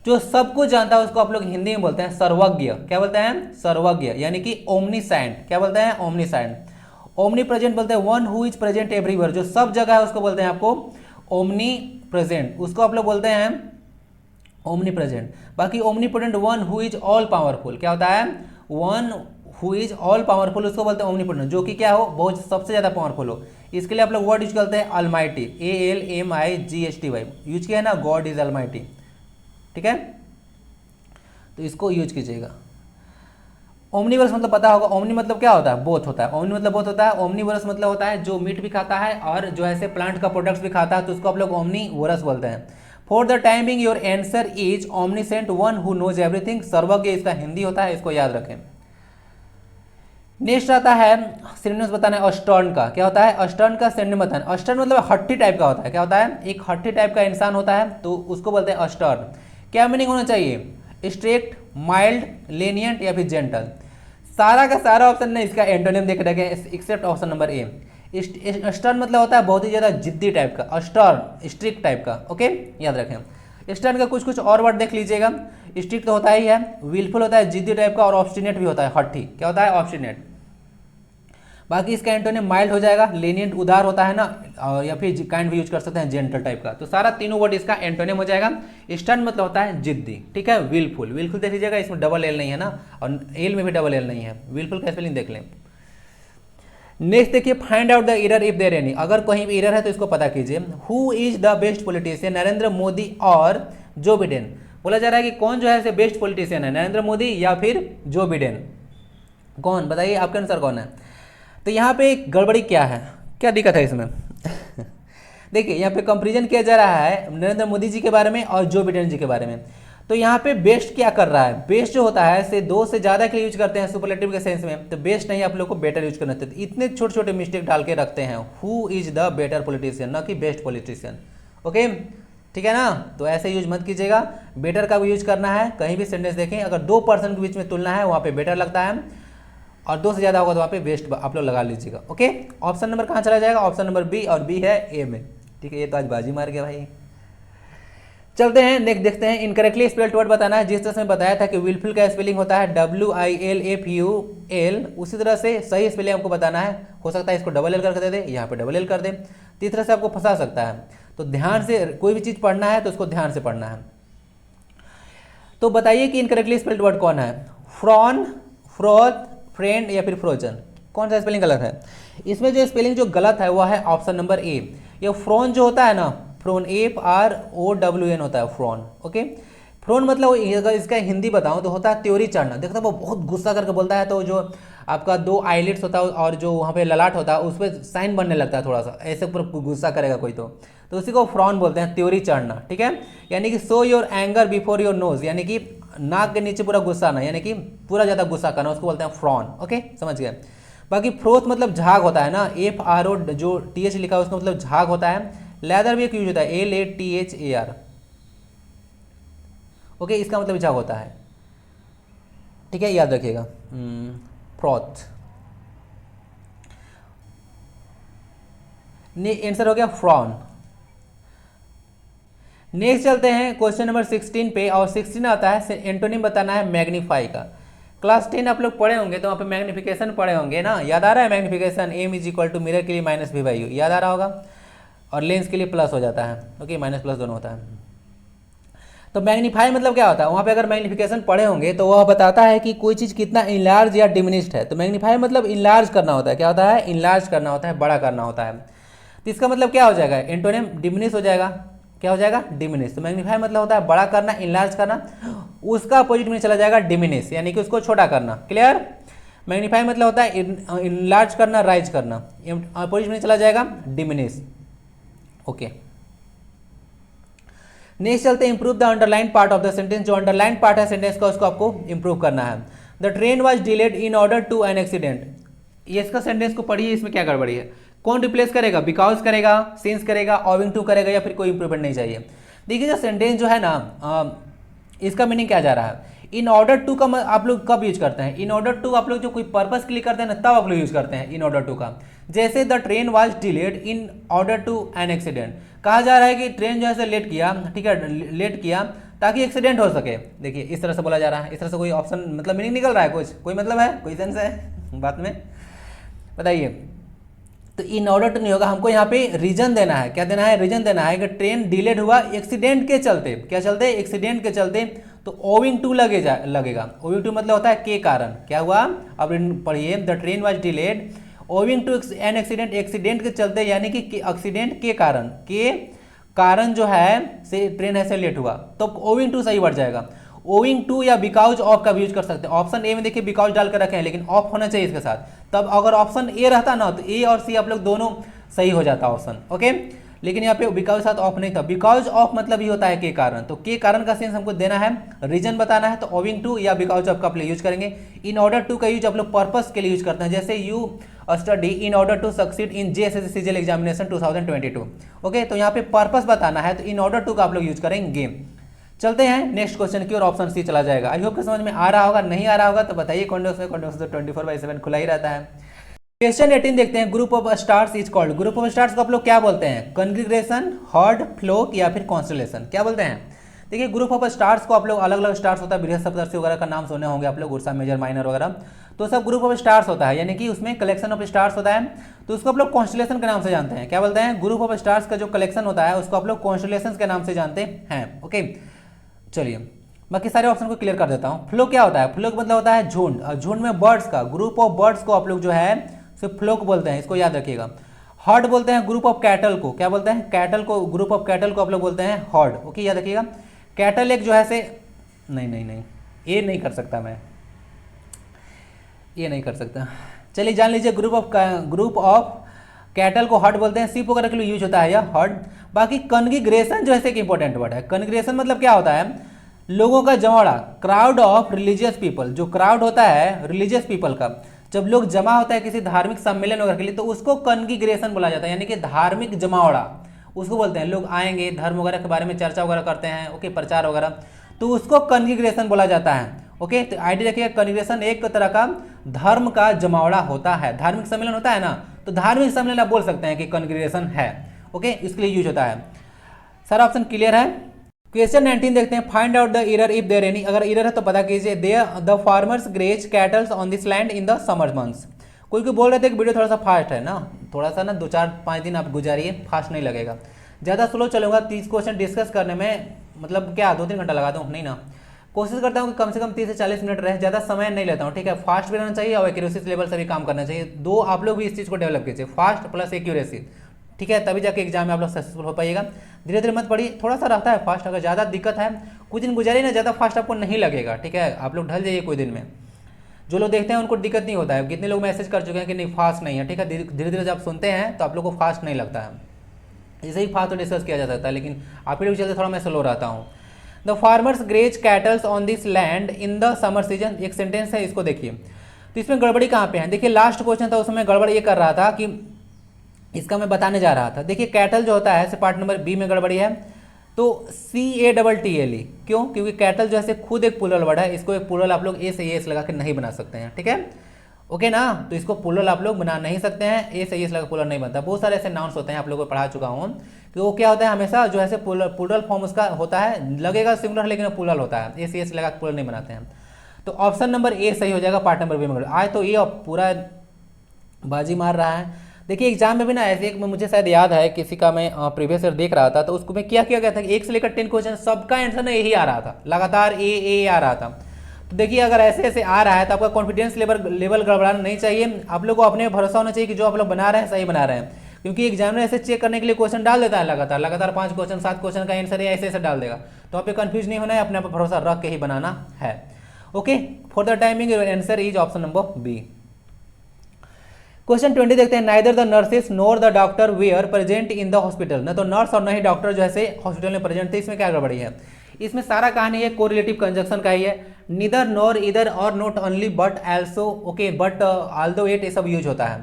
जो सब कुछ जानता है उसको आप लोग हिंदी में बोलते हैं सर्वज्ञ। क्या बोलते हैं? सर्वज्ञ, यानी कि ओमनीसाइंट। क्या बोलते हैं? ओमनीसाइंट। ओमनी प्रेजेंट बोलते हैं one who is present everywhere, जो सब जगह है उसको बोलते हैं आपको ओमनी प्रेजेंट, उसको आप लोग बोलते हैं ओमनी प्रेजेंट। बाकी omni potent one who is all powerful, क्या होता है? One who is all powerful, उसको बोलते हैं ओमनी पोटेंट, जो कि क्या हो? बहुत सबसे ज़्यादा पावरफुल हो। इसके लिए आप लोग वर्ड यूज करते हैं अलमाइटी, ALMIGHTY, यूज किया है ना, गॉड इज अलमाइटी। ठीक है, तो इसको यूज कीजिएगा। ओमनीवर्स मतलब पता होगा, ओमनी मतलब क्या होता है? बोथ होता है। ओमनी मतलब बोथ होता है, ओमनीवर्स मतलब होता है जो मीट भी खाता है और जो ऐसे प्लांट का प्रोडक्ट्स भी खाता है, तो उसको आप लोग ओमनीवोरस बोलते हैं। For the timing your answer is omniscient one who knows everything, सर्वज्ञ इसका हिंदी होता है, इसको याद रखें। नेक्स्ट आता है सिनोनिम्स बताना है अस्टर्न का। क्या होता है? अस्टर्न का सिनोनिम बताना। अस्टर्न मतलब हट्टी टाइप का होता है। क्या होता है? एक हट्टी टाइप का इंसान होता है, तो उसको बोलते हैं अस्टर्न। क्या मीनिंग होना चाहिए? स्ट्रिक्ट, माइल्ड, लेनियंट या फिर जेंटल। सारा का सारा ऑप्शन ने इसका एंटोनिम देख रखे except option number A. Stern मतलब होता है बहुत ही ज़्यादा जिद्दी टाइप का, स्टर्न स्ट्रिक्ट टाइप का। ओके, याद रखें। स्टर्न का कुछ कुछ और वर्ड देख लीजिएगा। स्ट्रिक्ट तो होता ही है, विलफुल होता है जिद्दी टाइप का, और ऑब्स्टिनेट भी होता है, हट्टी। क्या होता है? ऑब्स्टिनेट। बाकी इसका एंटोनिम माइल्ड हो जाएगा, लेनियंट उदार होता है ना, या फिर काइंड भी यूज कर सकते हैं, जेंटल टाइप का। तो सारा तीनों वर्ड इसका एंटोनिम हो जाएगा। स्टर्न मतलब होता है जिद्दी, ठीक है। विलफुल, विलफुल देख लीजिएगा, इसमें डबल एल नहीं है ना, और एल में भी डबल एल नहीं है। विलफुल का स्पेलिंग देख लें। नेक्स्ट देखिए, find out the error if there any, अगर कहीं भी एरर है तो इसको पता कीजिए। Who is the best politician, Narendra Modi और जो बिडेन। बोला जा रहा है कि कौन जो है बेस्ट पॉलिटिशियन है, नरेंद्र मोदी या फिर जो बिडेन? कौन बताइए, आपके अनुसार कौन है? तो यहाँ पे गड़बड़ी क्या है, क्या दिक्कत है इसमें? देखिए यहाँ पे कंपैरिजन किया जा रहा है नरेंद्र मोदी जी के बारे में और जो बिडेन जी के बारे में। तो यहाँ पे बेस्ट क्या कर रहा है? बेस्ट जो होता है से दो से ज़्यादा के लिए यूज करते हैं सुपरलेटिव के सेंस में, तो बेस्ट नहीं, आप लोग को बेटर यूज करना चाहिए। इतने छोटे छोटे मिस्टेक डाल के रखते हैं, who is the better politician, ना कि बेस्ट पॉलिटिशियन। ओके, ठीक है ना? तो ऐसे यूज मत कीजिएगा, बेटर का भी यूज करना है। कहीं भी सेंटेंस देखें, अगर दो पर्सन के बीच में तुलना है वहाँ पे बेटर लगता है, और दो से ज़्यादा होगा तो वहाँ पे बेस्ट आप लोग लगा लीजिएगा। ओके, ऑप्शन नंबर कहाँ चला जाएगा? ऑप्शन नंबर बी, और बी है ए में। ठीक है, ये तो आज बाजी मार गया भाई। चलते हैं नेक्स्ट, देखते हैं। इनकरेक्टली स्पेल्ड वर्ड बताना है। जिस तरह से बताया था कि विलफुल का स्पेलिंग होता है WILFUL, उसी तरह से सही स्पेलिंग आपको बताना है। हो सकता है इसको डबल एल करके दे दे, यहाँ पे डबल एल कर दे, तो इस तरह से आपको फंसा सकता है। तो ध्यान से कोई भी चीज़ पढ़ना है तो उसको ध्यान से पढ़ना है। तो बताइए कि इनकरेक्टली स्पेल्ड वर्ड कौन है? फ्रॉन, फ्रोथ, फ्रेंड या फिर फ्रोजन? कौन सा स्पेलिंग गलत है? इसमें जो स्पेलिंग जो गलत है वो है ऑप्शन नंबर ए। ये फ्रोन जो होता है ना, फ्रोन, FROWN होता है फ्रोन। ओके, फ्रोन मतलब अगर इसका हिंदी बताऊं तो होता है त्योरी चढ़ना। देखता वो बहुत गुस्सा करके बोलता है, तो जो आपका दो आईलिट्स होता है और जो वहाँ पे ललाट होता है उस पर साइन बनने लगता है, थोड़ा सा ऐसे पूरा गुस्सा करेगा कोई तो उसी को फ्रॉन बोलते हैं, त्योरी चढ़ना। ठीक है, यानी कि show your anger before your nose, यानी कि नाक के नीचे पूरा गुस्सा आना, यानी कि पूरा ज़्यादा गुस्सा करना, उसको बोलते हैं फ्रॉन। ओके, समझ गए। बाकी फ्रोथ मतलब झाग होता है ना, FRO जो TH लिखा है उसका मतलब झाग होता है। लेदर भी एक यूज होता है, LATHAR। ओके, इसका मतलब झाग होता है। ठीक है, याद रखिएगा। फ्रोथ आंसर हो गया फ्रॉन। नेक्स्ट चलते हैं क्वेश्चन नंबर 16 पे, और 16 आता है एंटोनिम बताना है मैग्नीफाई का। क्लास 10 आप लोग पढ़े होंगे तो वहाँ पे मैग्निफिकेशन पढ़े होंगे ना, याद आ रहा है? मैग्निफिकेशन M = मिरर के लिए -V/U, याद आ रहा होगा, और लेंस के लिए प्लस हो जाता है। ओके, माइनस प्लस दोनों होता है। तो मैग्नीफाई मतलब क्या होता है? वहाँ पे अगर मैग्निफिकेशन पढ़े होंगे तो वह बताता है कि कोई चीज़ कितना इनलार्ज या डिमिनिश्ड है। तो मैग्नीफाई मतलब इनलार्ज करना होता है। क्या होता है? इनलार्ज करना होता है, बड़ा करना होता है। तो इसका मतलब क्या हो जाएगा? एंटोनिम डिमिनिश हो जाएगा। क्या हो जाएगा? डिमिनिश। तो मैग्नीफाई मतलब होता है बड़ा करना, इनलार्ज करना, उसका अपोजिट में चला जाएगा डिमिनिश, यानी कि उसको छोटा करना। क्लियर? मैग्नीफाई मतलब होता है इनलार्ज करना, राइज करना, अपोजिट में चला जाएगा डिमिनिश। ओके, नेक्स्ट चलते हैं improve the underline part of the sentence. जो अंडरलाइन पार्ट है सेंटेंस का उसको आपको इंप्रूव करना है। The train was delayed in order to an accident, ये इसका सेंटेंस को पढ़िए, इसमें क्या गड़बड़ी है? कौन रिप्लेस करेगा, बिकॉज करेगा, सिंस करेगा, ओविंग टू करेगा, या फिर कोई इंप्रूवमेंट नहीं चाहिए। देखिए सेंटेंस जो है ना इसका मीनिंग क्या जा रहा है, इन ऑर्डर टू का आप लोग कब यूज करते हैं, इन ऑर्डर टू आप लोग जो कोई पर्पस के लिए करते हैं ना तब आप लोग यूज करते हैं इन ऑर्डर टू का। जैसे the train was delayed in order to an accident, कहा जा रहा है कि ट्रेन जो है लेट किया, ठीक है, लेट किया ताकि एक्सीडेंट हो सके। देखिए इस तरह से बोला जा रहा है, इस तरह से कोई ऑप्शन मतलब मीनिंग निकल रहा है, कुछ कोई मतलब है, कोई सेंस है बात में, बताइए। तो इन ऑर्डर टू नहीं होगा, हमको यहाँ पे रीजन देना है, क्या देना है, रीजन देना है कि ट्रेन डिलेड हुआ एक्सीडेंट के चलते, क्या चलते, एक्सीडेंट के चलते, तो ओविंग टू लगेगा। ओविंग टू मतलब होता है के कारण, क्या हुआ, अब पढ़िए, the train was delayed owing to an accident, accident के चलते यानी कि एक्सीडेंट के कारण जो है से ट्रेन ऐसे लेट हुआ, तो ओविंग टू सही बढ़ जाएगा। ओविंग टू या बिकॉज ऑफ का भी यूज कर सकते हैं। ऑप्शन ए में देखिए बिकॉज डाल कर रखे हैं, लेकिन ऑफ होना चाहिए इसके साथ, तब अगर ऑप्शन ए रहता ना तो ए और सी आप लोग दोनों सही हो जाता ऑप्शन, ओके। लेकिन यहाँ पे बिकॉज साथ ऑफ नहीं था, बिकॉज ऑफ मतलब ये होता है के कारण, तो के कारण का सेंस हमको देना है, रीजन बताना है, तो ओविंग टू या बिकॉज ऑफ का आप लोग यूज करेंगे। इन ऑर्डर टू का यूज आप लोग पर्पस के लिए यूज करते हैं, जैसे you study in order to succeed in JSSC CGL examination 2022, okay. तो यहाँ पे पर्पस बताना है, तो इन ऑर्डर टू का आप लोग यूज करेंगे। चलते हैं नेक्स्ट क्वेश्चन की और ऑप्शन सी चला जाएगा। आई होप कि समझ में आ रहा होगा, नहीं आ रहा होगा तो बताइए कमेंट बॉक्स में, कमेंट बॉक्स तो 24/7 खुला ही रहता है। क्वेश्चन 18 देखते हैं, group of stars is called, group of stars को आप लोग क्या बोलते हैं, कॉन्ग्रीगेशन, हॉर्ड, फ्लोक या फिर कॉन्स्टेलेशन, क्या बोलते हैं। देखिए ग्रुप ऑफ स्टार्स को आप लोग अलग अलग स्टार्स होता है, बृहस्पति वगैरह का नाम सुने होंगे आप लोग, उर्सा मेजर माइनर वगैरह, तो सब ग्रुप ऑफ स्टार्स होता है, यानी कि उसमें कलेक्शन ऑफ स्टार्स होता है, तो उसको आप लोग कॉन्स्टेलेशन के नाम से जानते हैं, क्या बोलते हैं, ग्रुप ऑफ स्टार्स का जो कलेक्शन होता है उसको आप लोग कॉन्स्टेलेशन के नाम से जानते हैं, ओके। चलिए बाकी सारे ऑप्शन को क्लियर कर देता हूँ। फ्लो क्या होता है, फ्लो मतलब होता है झुंड, और झुंड में बर्ड्स का, ग्रुप ऑफ बर्ड्स को आप लोग जो है सिर्फ फ्लोक बोलते हैं, इसको याद रखिएगा। हॉर्ड बोलते हैं ग्रुप ऑफ कैटल को, क्या बोलते हैं, कैटल को, ग्रुप ऑफ कैटल को आप लोग बोलते हैं हॉर्ड, ओके याद रखिएगा। कैटल एक जो है से नहीं ये नहीं कर सकता मैं, ये नहीं कर सकता। चलिए जान लीजिए, ग्रुप ऑफ कैटल को हॉर्ड बोलते हैं, सिप वगैरह के लिए यूज होता है यह हॉर्ड। बाकी कॉन्ग्रीगेशन जो है एक इंपॉर्टेंट वर्ड है, कॉन्ग्रीगेशन मतलब क्या होता है, लोगों का जमावड़ा, क्राउड ऑफ रिलीजियस पीपल, जो क्राउड होता है रिलीजियस पीपल का, जब लोग जमा होता है किसी धार्मिक सम्मेलन वगैरह के लिए तो उसको कॉन्ग्रीगेशन बोला जाता है, यानी कि धार्मिक जमावड़ा उसको बोलते हैं। लोग आएंगे धर्म वगैरह के बारे में चर्चा वगैरह करते हैं, ओके, प्रचार वगैरह, तो उसको कॉन्ग्रीगेशन बोला जाता है, ओके। तो आइडिया रखिए, कॉन्ग्रीगेशन एक तरह का धर्म का जमावड़ा होता है, धार्मिक सम्मेलन होता है ना, तो धार्मिक सम्मेलन आप बोल सकते हैं कि कॉन्ग्रीगेशन है, ओके, इसके लिए यूज होता है। सारा ऑप्शन क्लियर है। क्वेश्चन 19 देखते हैं, find out the error if there any, अगर एरर है तो पता कीजिए। The farmers graze cattles on this land in the summer months, कोई बोल रहे थे कि वीडियो थोड़ा सा फास्ट है ना, थोड़ा सा ना 2-4-5 दिन आप गुजारिए, फास्ट नहीं लगेगा, ज़्यादा स्लो चलूंगा। 30 क्वेश्चन डिस्कस करने में मतलब क्या 2-3 घंटा लगा दूँ, नहीं ना, कोशिश करता हूँ कि कम से कम 30 से 40 मिनट रहे, ज़्यादा समय नहीं लेता हूँ, ठीक है। फास्ट भी रहना चाहिए और एक्यूरेसी लेवल से भी काम करना चाहिए, दो आप लोग भी इस चीज़ को डेवलप कीजिए, फास्ट प्लस एक्यूरेसी, ठीक है, तभी जाके एग्जाम में आप लोग सक्सेसफुल हो पाइएगा। धीरे धीरे मत पढ़िए, थोड़ा सा रहता है फास्ट, अगर ज़्यादा दिक्कत है कुछ दिन गुजारिए ना, ज़्यादा फास्ट आपको नहीं लगेगा, ठीक है, आप लोग ढल जाइए कोई दिन में। जो लोग देखते हैं उनको दिक्कत नहीं होता है, कितने लोग मैसेज कर चुके हैं कि नहीं फास्ट नहीं है, ठीक है, धीरे धीरे जब आप सुनते हैं तो आप लोग को फास्ट नहीं लगता है, इसे ही फास्ट तो डिस्कस किया जा सकता है, लेकिन आप ही लोग चलते थोड़ा मैं स्लो रहता हूँ। The farmers graze cattles on this land in the summer season, एक सेंटेंस है, इसको देखिए। तो इसमें गड़बड़ी कहाँ पे है, देखिए लास्ट क्वेश्चन था उसमें गड़बड़ ये कर रहा था कि इसका मैं बताने जा रहा था। देखिए कैटल जो होता है ऐसे पार्ट नंबर बी में गड़बड़ी है, तो CATTLE, क्यों, क्योंकि कैटल जो है खुद एक प्लूरल वर्ड है, इसको एक प्लूरल आप लोग ए से एस लगा के नहीं बना सकते हैं, ठीक है, ओके ना। तो इसको प्लूरल आप लोग बना नहीं सकते हैं, ए से एस लगा प्लूरल नहीं बनता। बहुत सारे ऐसे नाउन्स होते हैं, आप लोगों को पढ़ा चुका हूँ कि वो क्या होता है, हमेशा जो है प्लूरल फॉर्म उसका होता है, लगेगा सिंगुलर लेकिन प्लूरल होता है, ए से एस लगा प्लूरल नहीं बनाते हैं। तो ऑप्शन नंबर ए सही हो जाएगा, पार्ट नंबर बी में। आज तो ये पूरा बाजी मार रहा है। देखिए एग्जाम में भी ना ऐसे एक मुझे शायद याद है, किसी का मैं प्रीवियस ईयर देख रहा था, तो उसको में क्या किया गया था कि 1 से लेकर 10 क्वेश्चन सबका आंसर ना यही आ रहा था, लगातार ए आ रहा था। तो देखिए अगर ऐसे ऐसे आ रहा है तो आपका कॉन्फिडेंस लेवल गड़बड़ाना नहीं चाहिए, आप लोग को अपने भरोसा होना चाहिए कि जो आप लोग बना रहे हैं सही बना रहे हैं, क्योंकि एग्जामिनर ऐसे चेक करने के लिए क्वेश्चन डाल देता है लगातार 5 क्वेश्चन 7 क्वेश्चन का आंसर ऐसे ऐसे डाल देगा, तो आप पे कंफ्यूज नहीं होना है, अपने आप भरोसा रख के ही बनाना है, okay. For the timing your answer is option number B. Question 20 देखते हैं, neither the nurses nor the doctor were present in the hospital, ना तो नर्स और ना ही डॉक्टर जो है हॉस्पिटल में प्रेजेंट थे, इसमें क्या गड़बड़ी है, इसमें सारा कहानी है कोरिलेटिव कंजक्शन का ही है, नीदर नॉर इधर और not only but also, okay, but although it, ये सब यूज होता है,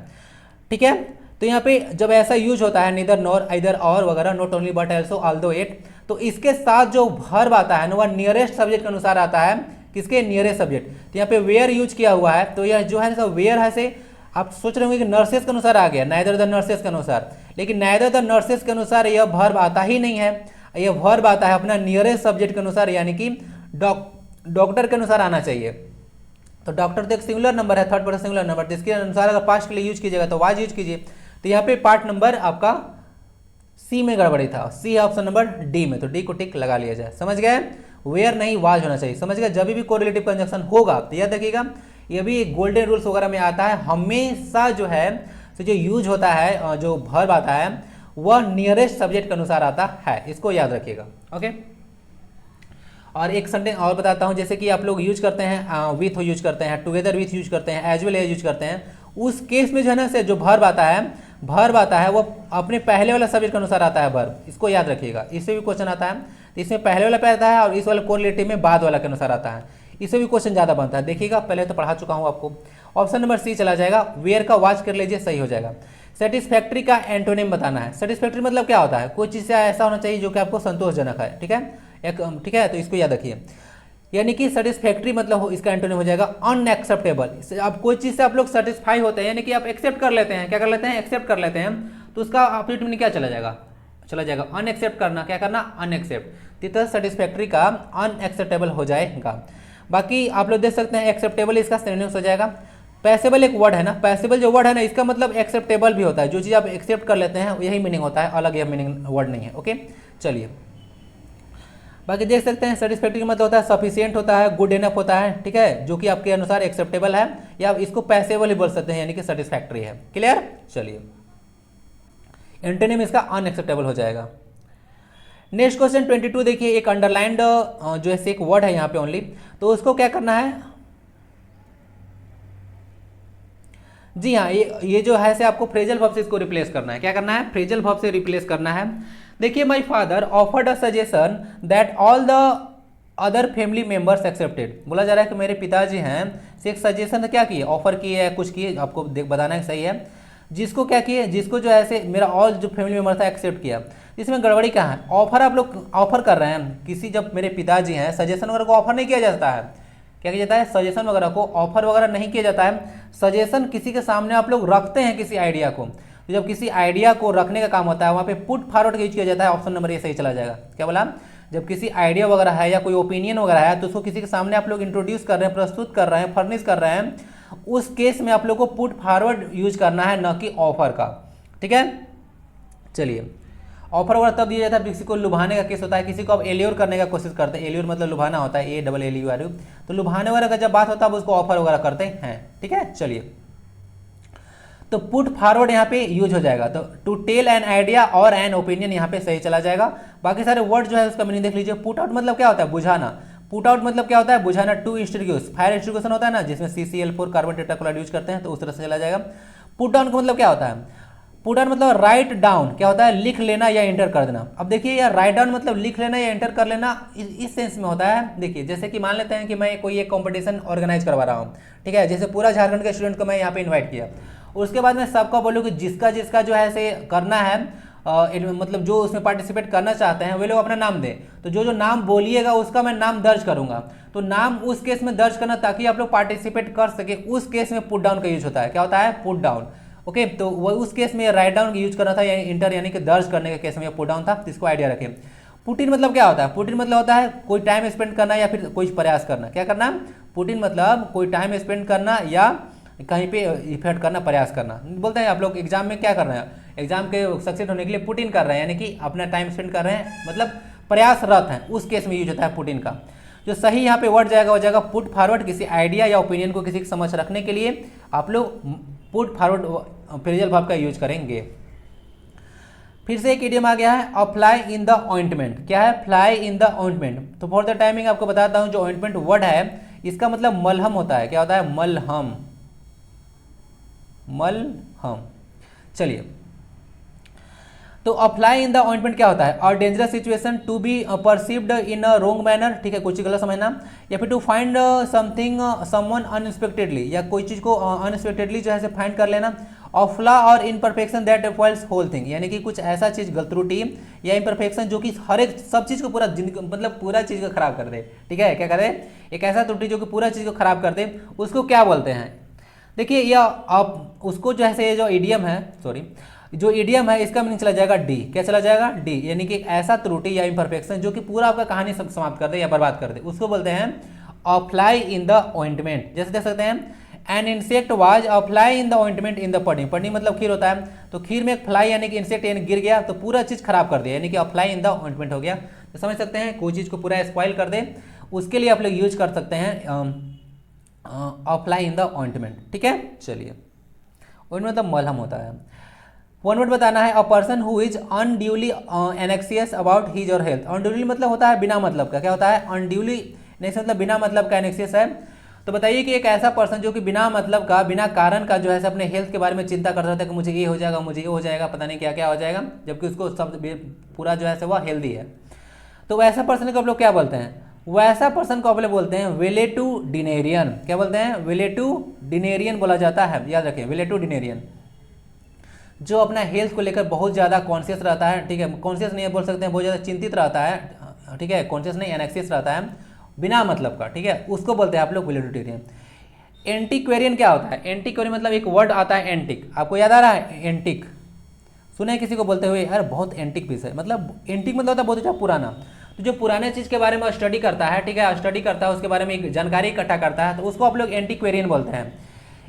ठीक है। तो यहाँ पे जब ऐसा यूज होता है नीदर नॉर आइदर और वगैरह, not only but also although it, तो इसके साथ जो वर्ब आता है ना वह नियरेस्ट सब्जेक्ट के अनुसार आता है, किसके नियरेस्ट सब्जेक्ट। तो यहाँ पे वेयर यूज किया हुआ है, तो यह जो है सब वेयर है से आप सोच रहे होंगे कि नर्सेस के अनुसार आ गया, नाइदर द नर्सेस के अनुसार, लेकिन नाइदर द नर्सेस के अनुसार यह वर्ब आता ही नहीं है, यह वर्ब आता है अपना नियरेस्ट सब्जेक्ट के अनुसार, यानी कि डॉक्टर के अनुसार आना चाहिए। तो डॉक्टर तो एक सिंगुलर नंबर है, थर्ड पर्सन सिंगुलर नंबर, जिसके अनुसार अगर पास्ट के लिए यूज कीजिएगा तो वाज यूज कीजिए। तो यहाँ पे पार्ट नंबर आपका सी में गड़बड़ी था, सी है ऑप्शन नंबर डी में, तो डी को टिक लगा लिया जाए। समझ गए, वेयर नहीं वाज होना चाहिए। समझ गए, जब भी कोरिलेटिव कंजंक्शन होगा तो याद रखिएगा, ये भी गोल्डन रूल्स वगैरह में आता है, हमेशा जो है तो जो यूज होता है, जो वर्ब आता है वह नियरेस्ट सब्जेक्ट के अनुसार आता है, इसको याद रखिएगा। ओके, और एक सेंटेंस और बताता हूँ, जैसे कि आप लोग यूज करते हैं विथ यूज करते हैं, टुगेदर विथ यूज करते हैं, एज वेल एज यूज करते हैं, उस केस में जो है ना से जो वर्ब आता है वो अपने पहले वाला सब्जेक्ट के अनुसार आता है वर्ब, इसको याद रखिएगा। इससे भी क्वेश्चन आता है, तो इसमें पहले वाला पे आता है और इस वाले कोरिलेटिव में बाद वाला के अनुसार आता है, इससे भी क्वेश्चन ज़्यादा बनता है। देखिएगा, पहले तो पढ़ा चुका हूँ आपको। ऑप्शन नंबर सी चला जाएगा, वेयर का वाच कर लीजिए, सही हो जाएगा। सेटिस्फैक्ट्री का एंटोनिम बताना है। सेटिस्फैक्ट्री मतलब क्या होता है, कोई चीज़ से ऐसा होना चाहिए जो कि आपको संतोषजनक है, ठीक है, ठीक है, तो इसको याद रखिए। यानी कि सेटिस्फैक्ट्री मतलब इसका एंटोनिम हो जाएगा अनएक्सेप्टेबल। अब कोई चीज़ से आप लोग सेटिस्फाई होते हैं, यानी कि आप एक्सेप्ट कर लेते हैं, क्या कर लेते हैं, एक्सेप्ट कर लेते हैं, तो उसका ऑपोजिट मीनिंग क्या चला जाएगा अनएक्सेप्ट करना, क्या करना, अनएक्सेप्ट। तो सेटिस्फैक्ट्री का अनएक्सेप्टेबल हो जाएगा। बाकी आप लोग देख सकते हैं एक्सेप्टेबल इसका सिनोनिम्स हो जाएगा। पैसेबल एक वर्ड है ना, पैसेबल जो वर्ड है ना इसका मतलब एक्सेप्टेबल भी होता है, जो चीज़ आप एक्सेप्ट कर लेते हैं यही मीनिंग होता है, अलग यह मीनिंग वर्ड नहीं है। ओके, चलिए बाकी देख सकते हैं सेटिस्फैक्ट्री का मतलब होता है सफिशिएंट होता है, गुड इनफ होता है, ठीक है, जो कि आपके अनुसार एक्सेप्टेबल है, या आप इसको पैसेबल ही बोल सकते हैं, यानी कि सेटिस्फैक्ट्री है। क्लियर, चलिए एंटोनिम इसका अनएक्सेप्टेबल हो जाएगा। नेक्स्ट क्वेश्चन 22 देखिए, एक अंडरलाइंड जो है एक वर्ड है यहाँ पे ओनली, तो उसको क्या करना है, जी हाँ, ये जो है से आपको फ्रेजल वर्ब से इसको रिप्लेस करना है। क्या करना है, फ्रेजल वर्ब से रिप्लेस करना है। देखिए, my father offered a suggestion that all the other family members accepted. बोला जा रहा है कि मेरे पिताजी हैं से एक सजेशन क्या किए, ऑफर किए है, कुछ किए, आपको बताना है सही है, जिसको क्या किए, जिसको जो है मेरा ऑल जो फैमिली मेंबर था एक्सेप्ट किया। इसमें गड़बड़ी क्या है, ऑफर आप लोग ऑफर कर रहे हैं किसी, जब मेरे पिताजी हैं, सजेशन वगैरह को ऑफर नहीं किया जाता है, क्या किया जाता है, सजेशन वगैरह को ऑफर वगैरह नहीं किया जाता है। सजेशन किसी के सामने आप लोग रखते हैं किसी आइडिया को, तो जब किसी आइडिया को रखने का काम होता है वहाँ पे पुट फॉरवर्ड का यूज किया जाता है। ऑप्शन नंबर ये सही चला जाएगा। क्या बोला, जब किसी आइडिया वगैरह है या कोई ओपिनियन वगैरह है तो उसको किसी के सामने आप लोग इंट्रोड्यूस कर रहे हैं, प्रस्तुत कर रहे हैं, फर्निश कर रहे हैं, उस केस में आप लोग को पुट फॉरवर्ड यूज करना है, न कि ऑफर का। ठीक है, चलिए ऑफर वगैरह तब दिया जाता है किसी को लुभाने का केस होता है, किसी को आप एल्योर करने का कोशिश करते हैं, एल्योर मतलब लुभाना होता है, ALLEUR, तो लुभाने वगैरह का जब बात होता है उसको ऑफर वगैरह करते हैं। ठीक है, चलिए तो पुट फॉरवर्ड यहाँ पे यूज हो जाएगा, तो टू टेल एन आइडिया और एन ओपिनियन यहाँ पे सही चला जाएगा। बाकी सारे वर्ड जो है उसका मीनिंग देख लीजिए। पुट आउट मतलब क्या होता है, बुझाना। पुट आउट मतलब क्या होता है, बुझाना। टू एक्सटिंग्विश, फायर एक्सटिंग्विशन होता है ना, जिसमें CCl4 कार्बन टेट्राक्लोराइड यूज करते हैं, तो उस तरह से चला जाएगा। पुट डाउन का मतलब क्या होता है, पुट डाउन मतलब राइट डाउन, क्या होता है, लिख लेना या एंटर कर देना। अब देखिए यार, राइट डाउन मतलब लिख लेना या एंटर कर लेना, इस सेंस में होता है। देखिए जैसे कि मान लेते हैं कि मैं कोई एक कंपटीशन ऑर्गेनाइज करवा रहा हूँ, ठीक है, जैसे पूरा झारखंड के स्टूडेंट को मैं यहाँ पे इन्वाइट किया, उसके बाद मैं सबका बोलूँ कि जिसका जिसका जो है से करना है, मतलब जो उसमें पार्टिसिपेट करना चाहते हैं वे लोग अपना नाम दें, तो जो जो नाम बोलिएगा उसका मैं नाम दर्ज करूंगा। तो नाम उस केस में दर्ज करना ताकि आप लोग पार्टिसिपेट कर सके, उस केस में पुट डाउन का यूज होता है। क्या होता है, पुट डाउन। ओके, तो वो उस केस में राइट डाउन का यूज करना था, या इंटर यानी कि दर्ज करने के केस में पुट डाउन था, इसको आइडिया रखें। पुट इन मतलब क्या होता है, पुट इन मतलब होता है कोई टाइम स्पेंड करना या फिर कोई प्रयास करना। क्या करना, पुट इन मतलब कोई टाइम स्पेंड करना या कहीं पे इफेक्ट करना, प्रयास करना। बोलते हैं आप लोग एग्जाम में क्या कर रहे हैं, एग्जाम के सक्सेस होने के लिए पुट इन कर रहे हैं, यानी कि अपना टाइम स्पेंड कर रहे हैं, मतलब प्रयासरत हैं, उस केस में यूज होता है पुट इन का। जो सही यहाँ पे वर्ड जाएगा वो जाएगा पुट फॉरवर्ड। किसी आइडिया या ओपिनियन को किसी की समझ रखने के लिए आप लोग पुट फॉरवर्ड फ्रेजल वर्ब का यूज करेंगे। फिर से एक इडियम आ गया है, अप्लाई इन द ऑइंटमेंट। क्या है, फ्लाई इन द ऑइंटमेंट। तो फॉर द टाइमिंग आपको बताता हूँ, जो ऑइंटमेंट वर्ड है इसका मतलब मलहम होता है। क्या होता है, मलहम, मलहम। चलिए, तो अप्लाई इन द ऑइंटमेंट क्या होता है, और dangerous situation to be perceived in a wrong manner, ठीक है, कुछ गलत समझना, या फिर to find something someone unexpectedly, या कोई चीज़ को अनएक्सपेक्टेडली जो है से फाइंड कर लेना। ऑफला और imperfection that defaults whole thing, यानी कि कुछ ऐसा चीज त्रुटि या इम्परफेक्शन जो कि हर एक सब चीज को पूरा मतलब पूरा चीज को खराब कर दे। ठीक है, क्या करे, एक ऐसा त्रुटि जो कि पूरा चीज को खराब कर दे, उसको क्या बोलते हैं। देखिए यह आप उसको जैसे जो इडियम है, सॉरी जो इडियम है इसका मीनिंग चला जाएगा डी। क्या चला जाएगा, डी, यानी कि ऐसा त्रुटि या इम्परफेक्शन जो कि पूरा आपका कहानी समाप्त कर दे या बर्बाद कर दे, उसको बोलते हैं अप्लाई इन द ऑइंटमेंट। जैसे देख सकते हैं an insect was apply in the ointment in the pudding, pudding मतलब खीर होता है, तो खीर में एक फ्लाई यानी कि इंसेक्ट यानी गिर गया तो पूरा चीज खराब कर दिया, यानी कि अप्लाई इन द ऑइंटमेंट हो गया। तो समझ सकते हैं कोई चीज को पूरा स्पॉइल कर दे, उसके लिए आप लोग यूज कर सकते हैं अप्लाई इन द ऑइंटमेंट। ठीक है, चलिए ऑइंटमेंट मतलब मलहम होता है। 1 वर्ड बताना है, a person who is unduly एनेक्सियस about his और हेल्थ। अनड्यूली मतलब होता है बिना मतलब का, क्या होता है, अनड्यूली मतलब बिना मतलब का एनेक्सियस है। तो बताइए कि एक ऐसा पर्सन जो कि बिना मतलब का, बिना कारण का जो है अपने हेल्थ के बारे में चिंता कर रहा था कि मुझे ये हो जाएगा, मुझे ये हो जाएगा, पता नहीं क्या क्या हो जाएगा, जबकि उसको सब पूरा जो है वह हेल्दी है। तो वैसा पर्सन को आप लोग क्या बोलते हैं, वैसा पर्सन को आप लोग बोलते हैं वेलेटुडिनेरियन। क्या बोलते हैं, वेलेटुडिनेरियन बोला जाता है, याद रखें वेलेटुडिनेरियन, जो अपना हेल्थ को लेकर बहुत ज़्यादा कॉन्शियस रहता है। ठीक है, कॉन्शियस नहीं बोल सकते हैं, बहुत ज़्यादा चिंतित रहता है। ठीक है, कॉन्शियस नहीं, एनेक्सियस रहता है बिना मतलब का। ठीक है, उसको बोलते हैं आप लोग वेलेटुडिनेरियन। एंटीक्वेरियन क्या होता है, एंटीक्वेरियन मतलब एक वर्ड आता है एंटिक, आपको याद आ रहा है एंटिक, सुने किसी को बोलते हुए यार बहुत एंटिक पीस है, मतलब एंटिक मतलब होता है बहुत अच्छा पुराना। तो जो पुराने चीज़ के बारे में स्टडी करता है, ठीक है, स्टडी करता है, उसके बारे में एक जानकारी इकट्ठा करता है, तो उसको आप लोग एंटीक्वेरियन बोलते हैं।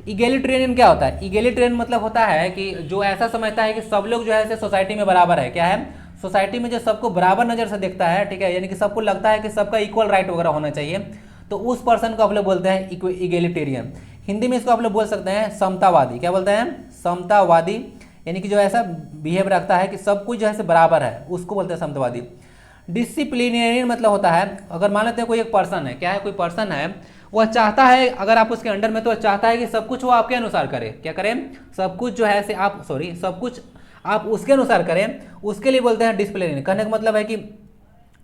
इगेलिटेरियन क्या होता है, इगेलिटेरियन मतलब होता है कि जो ऐसा समझता है कि सब लोग जो है सोसाइटी में बराबर है। क्या है, सोसाइटी में जो सबको बराबर नज़र से देखता है, ठीक है, यानी कि सबको लगता है कि सबका इक्वल राइट वगैरह होना चाहिए, तो उस पर्सन को आप लोग बोलते हैं इगेलिटेरियन। हिंदी में इसको आप लोग बोल सकते हैं समतावादी। क्या बोलते हैं, समतावादी, यानी कि जो ऐसा बिहेव रखता है कि सब कुछ जो है बराबर है, उसको बोलते हैं समतावादी। डिसिप्लिनेरियन मतलब होता है, अगर मान लेते हैं कोई एक पर्सन है, क्या है, कोई पर्सन है, वह चाहता है अगर आप उसके अंडर में, तो वह चाहता है कि सब कुछ वो आपके अनुसार करे। क्या करें, सब कुछ जो है से आप सब कुछ आप उसके अनुसार करें, उसके लिए बोलते हैं डिसिप्लिनेरियन। कहने का मतलब है कि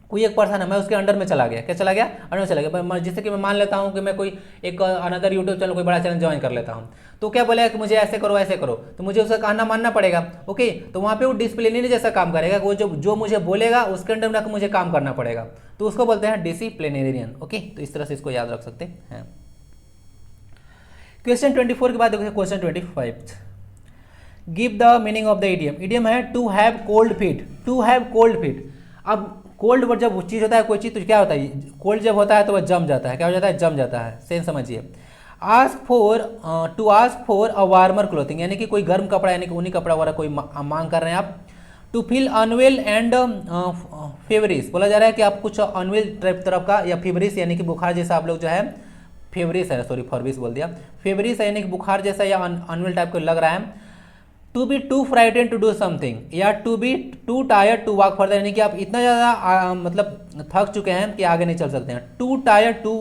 कोई एक पर्सन है, मैं उसके अंडर में चला गया, क्या चला गया, अंडर में चला गया। जैसे कि मैं मान लेता हूँ कि मैं कोई एक अनदर यूट्यूब चैनल, कोई बड़ा चैनल ज्वाइन कर लेता हूँ, तो क्या बोलेगा कि मुझे ऐसे करो ऐसे करो, तो मुझे उसका कहना मानना पड़ेगा। ओके, तो वहाँ पे वो डिसिप्लिनरी जैसा काम करेगा, वो जो मुझे बोलेगा उसके अंडर में मुझे काम करना पड़ेगा, तो उसको बोलते हैं डिसिप्लिनेरियन। ओके, तो इस तरह से इसको याद रख सकते हैं। क्वेश्चन 24 के बाद देखो question 25, give the meaning of the idiom. Idiom है to have cold feet, to have cold feet. अब कोल्ड वर्ड जब चीज़ होता है कोई चीज़, तो क्या होता है, कोल्ड जब होता है तो वह जम जाता है। क्या हो जाता है, जम जाता है। सेंस समझिए। Ask for, to ask for a warmer clothing, यानी कि कोई गर्म कपड़ा, यानी कि ऊनी कपड़ा वगैरह कोई मांग कर रहे हैं आप। टू फील अनवेल एंड फेवरिस, बोला जा रहा है कि आप कुछ अनवेल तरफ का, या फेवरिस यानी कि बुखार जैसा आप लोग जो है, फेवरिस है, सॉरी फॉरविस बोल दिया, फेवरिस है यानी कि बुखार जैसा या अनवेल टाइप का लग रहा है। To be too frighten to do something, या to be too tired to walk further, यानी कि आप इतना ज़्यादा मतलब थक चुके हैं कि आगे नहीं चल सकते हैं। Too tired to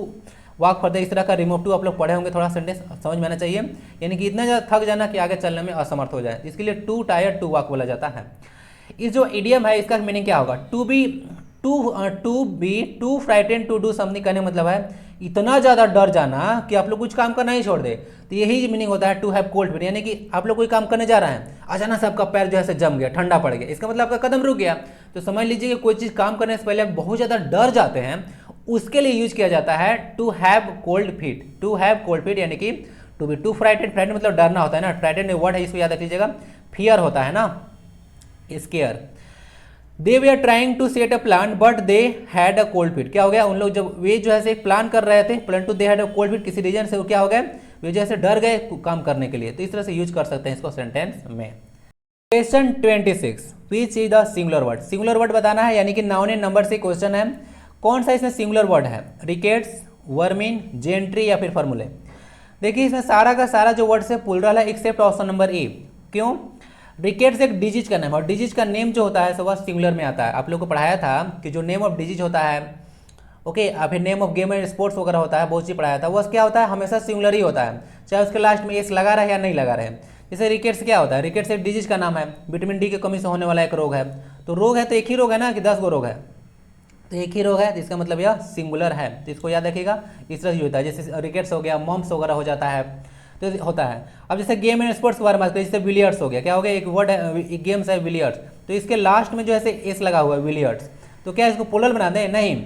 walk further, इस तरह का रिमूव टू आप लोग पढ़े होंगे, थोड़ा सेंटेंस समझ में आना चाहिए, यानी कि इतना ज़्यादा थक जाना कि आगे चलने में असमर्थ हो जाए, इसके लिए टू टायर्ड टू वॉक बोला जाता है। इस जो इडियम है इसका मीनिंग क्या होगा, to be too frighten to do something, कहने मतलब है इतना ज़्यादा डर जाना कि आप लोग कुछ काम करना ही छोड़ दे। तो यही मीनिंग होता है टू हैव कोल्ड फीट, यानी कि आप लोग कोई काम करने जा रहे हैं, अचानक से आपका पैर जो है जम गया, ठंडा पड़ गया, इसका मतलब आपका कदम रुक गया। तो समझ लीजिए कि कोई चीज़ काम करने से पहले आप बहुत ज़्यादा डर जाते हैं, उसके लिए यूज किया जाता है to have cold feet. To have cold feet यानी कि to be too frighten, frighten मतलब डरना होता है ना, फ्राइटेन में वर्ड है, इसको याद रख लीजिएगा, फियर होता है ना, scare. They were trying to set a plan but they had a cold feet, क्या हो गया, उन लोग जब वे जो है एक प्लान कर रहे थे, plan to they had a cold feet, किसी रीजन से वो क्या हो गया, वे जैसे डर गए काम करने के लिए। तो इस तरह से यूज कर सकते हैं इसको सेंटेंस में। Question 26, which is the singular word. Singular word बताना है, यानी कि नाउन एंड नंबर से क्वेश्चन है, कौन सा इसमें सिंगुलर वर्ड है, रिकेट्स, वर्मिन, जेंट्री या फिर फॉर्मूले। देखिए इसमें सारा का सारा जो वर्ड से प्लुरल है एक्सेप्ट ऑप्शन नंबर ए। क्यों, रिकेट्स एक डिजीज का नाम है, और डिजीज का नेम जो होता है सो वह सिंगुलर में आता है। आप लोग को पढ़ाया था कि जो नेम ऑफ डिजीज होता है, ओके, या फिर name of game and sports वगैरह होता है, बहुत चीज पढ़ाया था, वह क्या होता है, हमेशा सिंगुलर ही होता है, चाहे उसके लास्ट में एस लगा रहे या नहीं लगा रहे। जैसे रिकेट्स क्या होता है, रिकेट्स एक डिजीज का नाम है, विटामिन डी की कमी से होने वाला एक रोग है। तो रोग है तो एक ही रोग है ना, कि 10 गो रोग है, तो एक ही रोग है, तो इसका मतलब यह सिंगुलर है, तो इसको याद रखिएगा। इस तरह से होता है, जैसे रिकेट्स हो गया, मम्स वगैरह हो जाता है, तो होता है। अब जैसे गेम एंड स्पोर्ट्स के बारे में बात करें, जैसे बिलियर्ड्स हो गया, क्या हो गया, एक वर्ड है, एक गेम्स है बिलियर्ड्स, तो इसके लास्ट में जो है एस लगा हुआ है बिलियर्ड्स, तो क्या इसको प्लुरल बना दें? नहीं,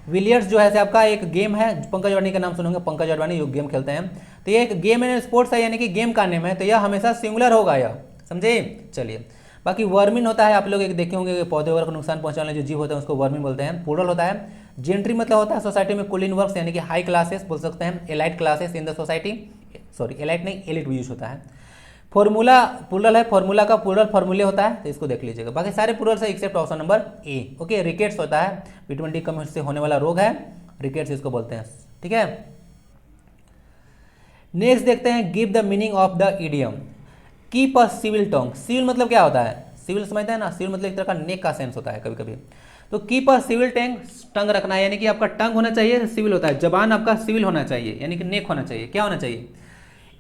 बिलियर्ड्स जो है आपका एक गेम है, पंकज अडवाणी का नाम सुनोगे, पंकज अडवाणी जो गेम खेलते हैं, तो ये एक गेम एंड स्पोर्ट्स है, यानी कि गेम का नेम है, तो यह हमेशा सिंगुलर होगा, यह समझे। चलिए, बाकी वर्मिन होता है, आप लोग एक देखे होंगे, पौधे वगैरह को नुकसान पहुंचाने वाले जो जीव होते हैं उसको वर्मिन बोलते हैं, प्लुरल होता है। जेंट्री मतलब होता है सोसाइटी में कुलीन वर्क्स, यानी कि हाई क्लासेस बोल सकते हैं, elite classes in the society, sorry elite नहीं, एलिट भी यूज होता है। फॉर्मूला प्लुरल है, फॉर्मूला का प्लुरल फॉर्मूले होता है, तो इसको देख लीजिएगा। बाकी सारे प्लुरल से except option number A. Okay, rickets होता है, विटामिन डी कम से होने वाला रोग है, रिकेट्स इसको बोलते हैं, ठीक है। नेक्स्ट देखते हैं, give the meaning of the idiom keep a civil tongue. Civil मतलब क्या होता है? सिविल समझते हैं ना, सिविल मतलब एक तरह का नेक का सेंस होता है कभी कभी। तो कीप अ सिविल टंग रखना है, यानी कि आपका टंग होना चाहिए, सिविल होता है, जबान आपका सिविल होना चाहिए, यानी कि नेक होना चाहिए। क्या होना चाहिए?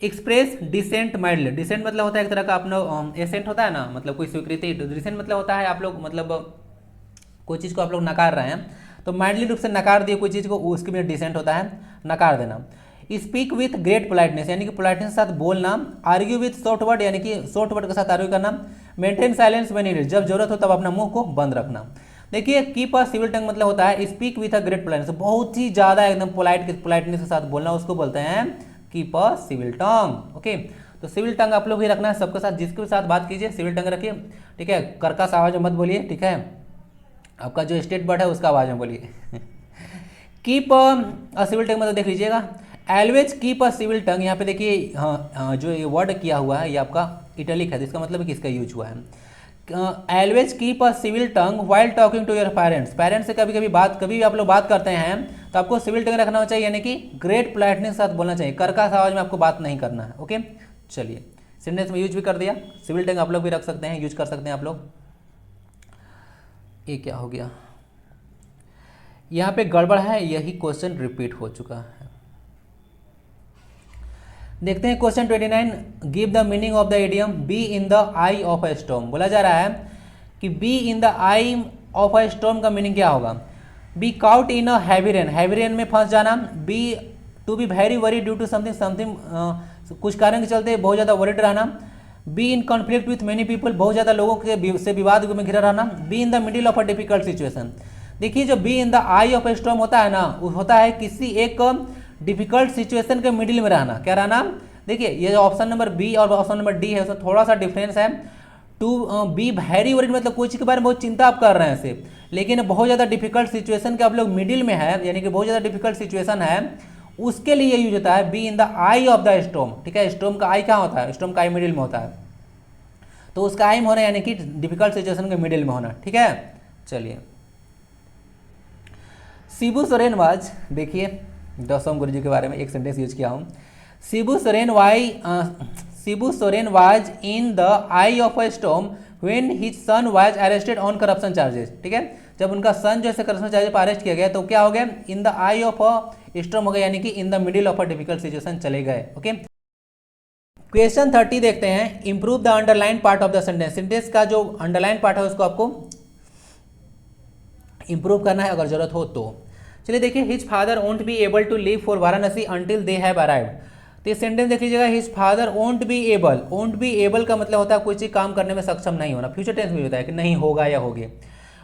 Express decent mildly. डिसेंट मतलब होता है एक तरह का अपना एसेंट होता है ना, मतलब कोई स्वीकृति। डिसेंट मतलब होता है आप लोग मतलब कोई चीज़ को आप लोग नकार रहे हैं, तो माइल्डली रूप से नकार दिए कोई चीज़ को, उसके में डिसेंट होता है नकार देना। स्पीक विथ ग्रेट पोलाइटनेस, यानी कि पोलाइटनेस के साथ बोलना। आर्ग्यू विथ शॉर्ट वर्ड, यानी कि शॉर्ट वर्ड के साथ आर्ग्यू करना। मेंटेन साइलेंस व्हेन नीडेड, जब जरूरत हो तब अपना मुंह को बंद रखना। देखिए, कीप अ सिविल टंग मतलब होता है speak with a great politeness, बहुत ही ज़्यादा एकदम पोलाइटनेस के साथ बोलना, उसको बोलते हैं keep a civil tongue. Okay, तो सिविल टंग आप लोग भी रखना है सबके साथ, जिसके साथ बात कीजिए सिविल टंग रखिए, ठीक है। कर्कश आवाज में मत बोलिए, ठीक है, आपका जो स्टेट वर्ड है उसका आवाज में बोलिए। कीप अ सिविल टंग मतलब देख लीजिएगा, एलवेज कीप अ सिविल टंग। यहाँ पे देखिए, हाँ, जो ये वर्ड किया हुआ है ये आपका इटैलिक है, इसका मतलब किसका यूज हुआ है? Always keep a civil tongue while talking to your parents. Parents से कभी भी आप लोग बात करते हैं तो आपको सिविल टंग रखना चाहिए, यानी कि ग्रेट पोलाइटनेस के साथ बोलना चाहिए, कर्कश आवाज में आपको बात नहीं करना है। ओके, चलिए, सेंटेंस में यूज भी कर दिया, सिविल टंग आप लोग भी रख सकते हैं, यूज कर सकते हैं आप लोग। ये क्या हो गया, यहाँ पे गड़बड़ है, यही क्वेश्चन रिपीट हो चुका है। देखते हैं question 29, give the meaning of the idiom be in the eye of a storm. बोला जा रहा है कि be in the eye of a storm का मीनिंग क्या होगा? Be caught in a heavy rain, heavy rain में फंस जाना। Be to be very worry due to something कुछ कारण के चलते बहुत ज़्यादा वरीड रहना। Be in conflict with many people, बहुत ज़्यादा लोगों के से विवाद में घिरा रहना। Be in the middle of a difficult situation. देखिए, जो B in the eye of A storm होता है ना, वो होता है किसी एक डिफिकल्ट सिचुएशन के मिडिल में रहना। क्या रहना? देखिए, ये जो ऑप्शन नंबर बी और ऑप्शन नंबर डी है उसमें थोड़ा सा डिफरेंस है। टू बी वेरी वरीड मतलब कोई चीज़ के बारे में बहुत चिंता आप कर रहे हैं सिर्फ, लेकिन बहुत ज़्यादा डिफिकल्ट सिचुएशन के आप लोग मिडिल में है, यानी कि बहुत ज़्यादा डिफिकल्ट सिचुएशन है, उसके लिए यूज होता है B in the eye of the storm. ठीक है, स्टॉर्म का आई कहाँ होता है? स्टॉर्म का आई मिडिल में होता है, तो उसका आई में होना यानी कि डिफिकल्ट सिचुएशन के मिडिल में होना। ठीक है, चलिए, शिबू सोरेन वाज, देखिए दसम गुरुजी के बारे में एक सेंटेंस यूज किया हूँ। Shibu Soren was in the eye of a storm when his son was arrested on corruption charges. ठीक है, जब उनका सन जो है करप्शन चार्जेस पर अरेस्ट किया गया तो क्या हो गया? इन the eye of a storm हो गया, यानी कि in the middle of a difficult situation चले गए। ओके, क्वेश्चन 30 देखते हैं, improve the underline part of the sentence. Sentence का जो अंडरलाइन पार्ट है उसको आपको इंप्रूव करना है अगर जरूरत हो तो। चलिए देखिए, his father won't be able to leave for Varanasi until they have arrived. तो ये सेंटेंस देख लीजिएगा, his father won't be able. Won't be able का मतलब होता है कोई चीज़ काम करने में सक्षम नहीं होना, फ्यूचर टेंस में होता है कि नहीं होगा या होगी।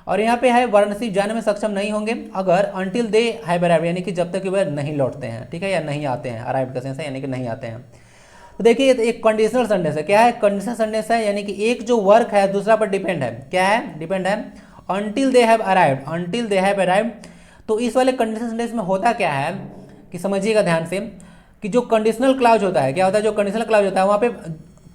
और यहाँ पे है वाराणसी जाने में सक्षम नहीं होंगे अगर अंटिल दे हैव अराइव्ड, यानी कि जब तक वह नहीं लौटते हैं। ठीक है, या नहीं आते हैं, अराइव्ड का सेंस है यानी कि नहीं आते हैं। तो देखिए, एक कंडीशनल सेंटेंस है। क्या है? कंडीशनल सेंटेंस है, यानी कि एक जो वर्क है दूसरा पर डिपेंड है। क्या है? डिपेंड है। Until they have arrived, until they have arrived. तो इस वाले कंडीशनल सेंटेंस में होता क्या है कि समझिएगा ध्यान से, कि जो कंडीशनल क्लाउज होता है, क्या होता है? जो कंडीशनल क्लाउज होता है वहाँ पे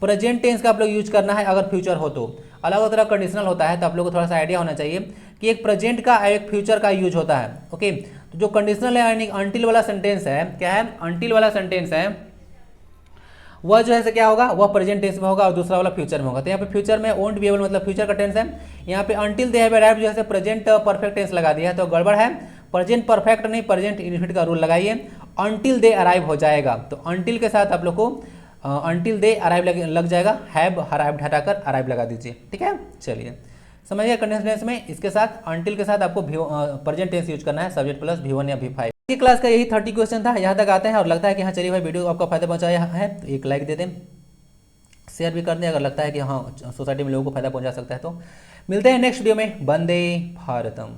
प्रेजेंट टेंस का आप लोग यूज करना है अगर फ्यूचर हो तो। अलग अलग तरह कंडीशनल होता है, तो आप लोग को थोड़ा सा आइडिया होना चाहिए कि एक प्रेजेंट का एक फ्यूचर का यूज होता है। ओके, तो जो कंडीशनल है यानी अंटिल वाला सेंटेंस है, क्या है? अंटिल वाला सेंटेंस है, वह जो है क्या होगा? वह प्रेजेंट टेंस में होगा और दूसरा वाला फ्यूचर में होगा। तो यहाँ पे फ्यूचर में वोंट बी एबल मतलब फ्यूचर का टेंस है। यहाँ पे अंटिल दे हैव अराइव्ड जो है प्रेजेंट परफेक्ट टेंस लगा दिया है, तो गड़बड़ है। प्रेजेंट परफेक्ट नहीं, प्रेजेंट इनफिनिट का रूल लगाइए, अंटिल दे अराइव हो जाएगा। तो अंटिल के साथ आप लोग को अंटिल दे अराइव लग जाएगा, हैव अराइव्ड हटाकर अराइव लगा दीजिए। ठीक है, चलिए समझिए कंडीशनल टेंस में इसके साथ अंटिल के साथ आपको प्रेजेंट टेंस यूज करना है, सब्जेक्ट प्लस V1 या V5। ये क्लास का यही 30 क्वेश्चन था। यहाँ तक आते हैं और लगता है कि हाँ चलिए भाई वीडियो आपका फायदा पहुँचाया है तो एक लाइक दे दें, शेयर भी कर दें अगर लगता है कि हाँ सोसाइटी में लोगों को फायदा पहुँचा सकता है तो। मिलते हैं नेक्स्ट वीडियो में। वंदे भारतम।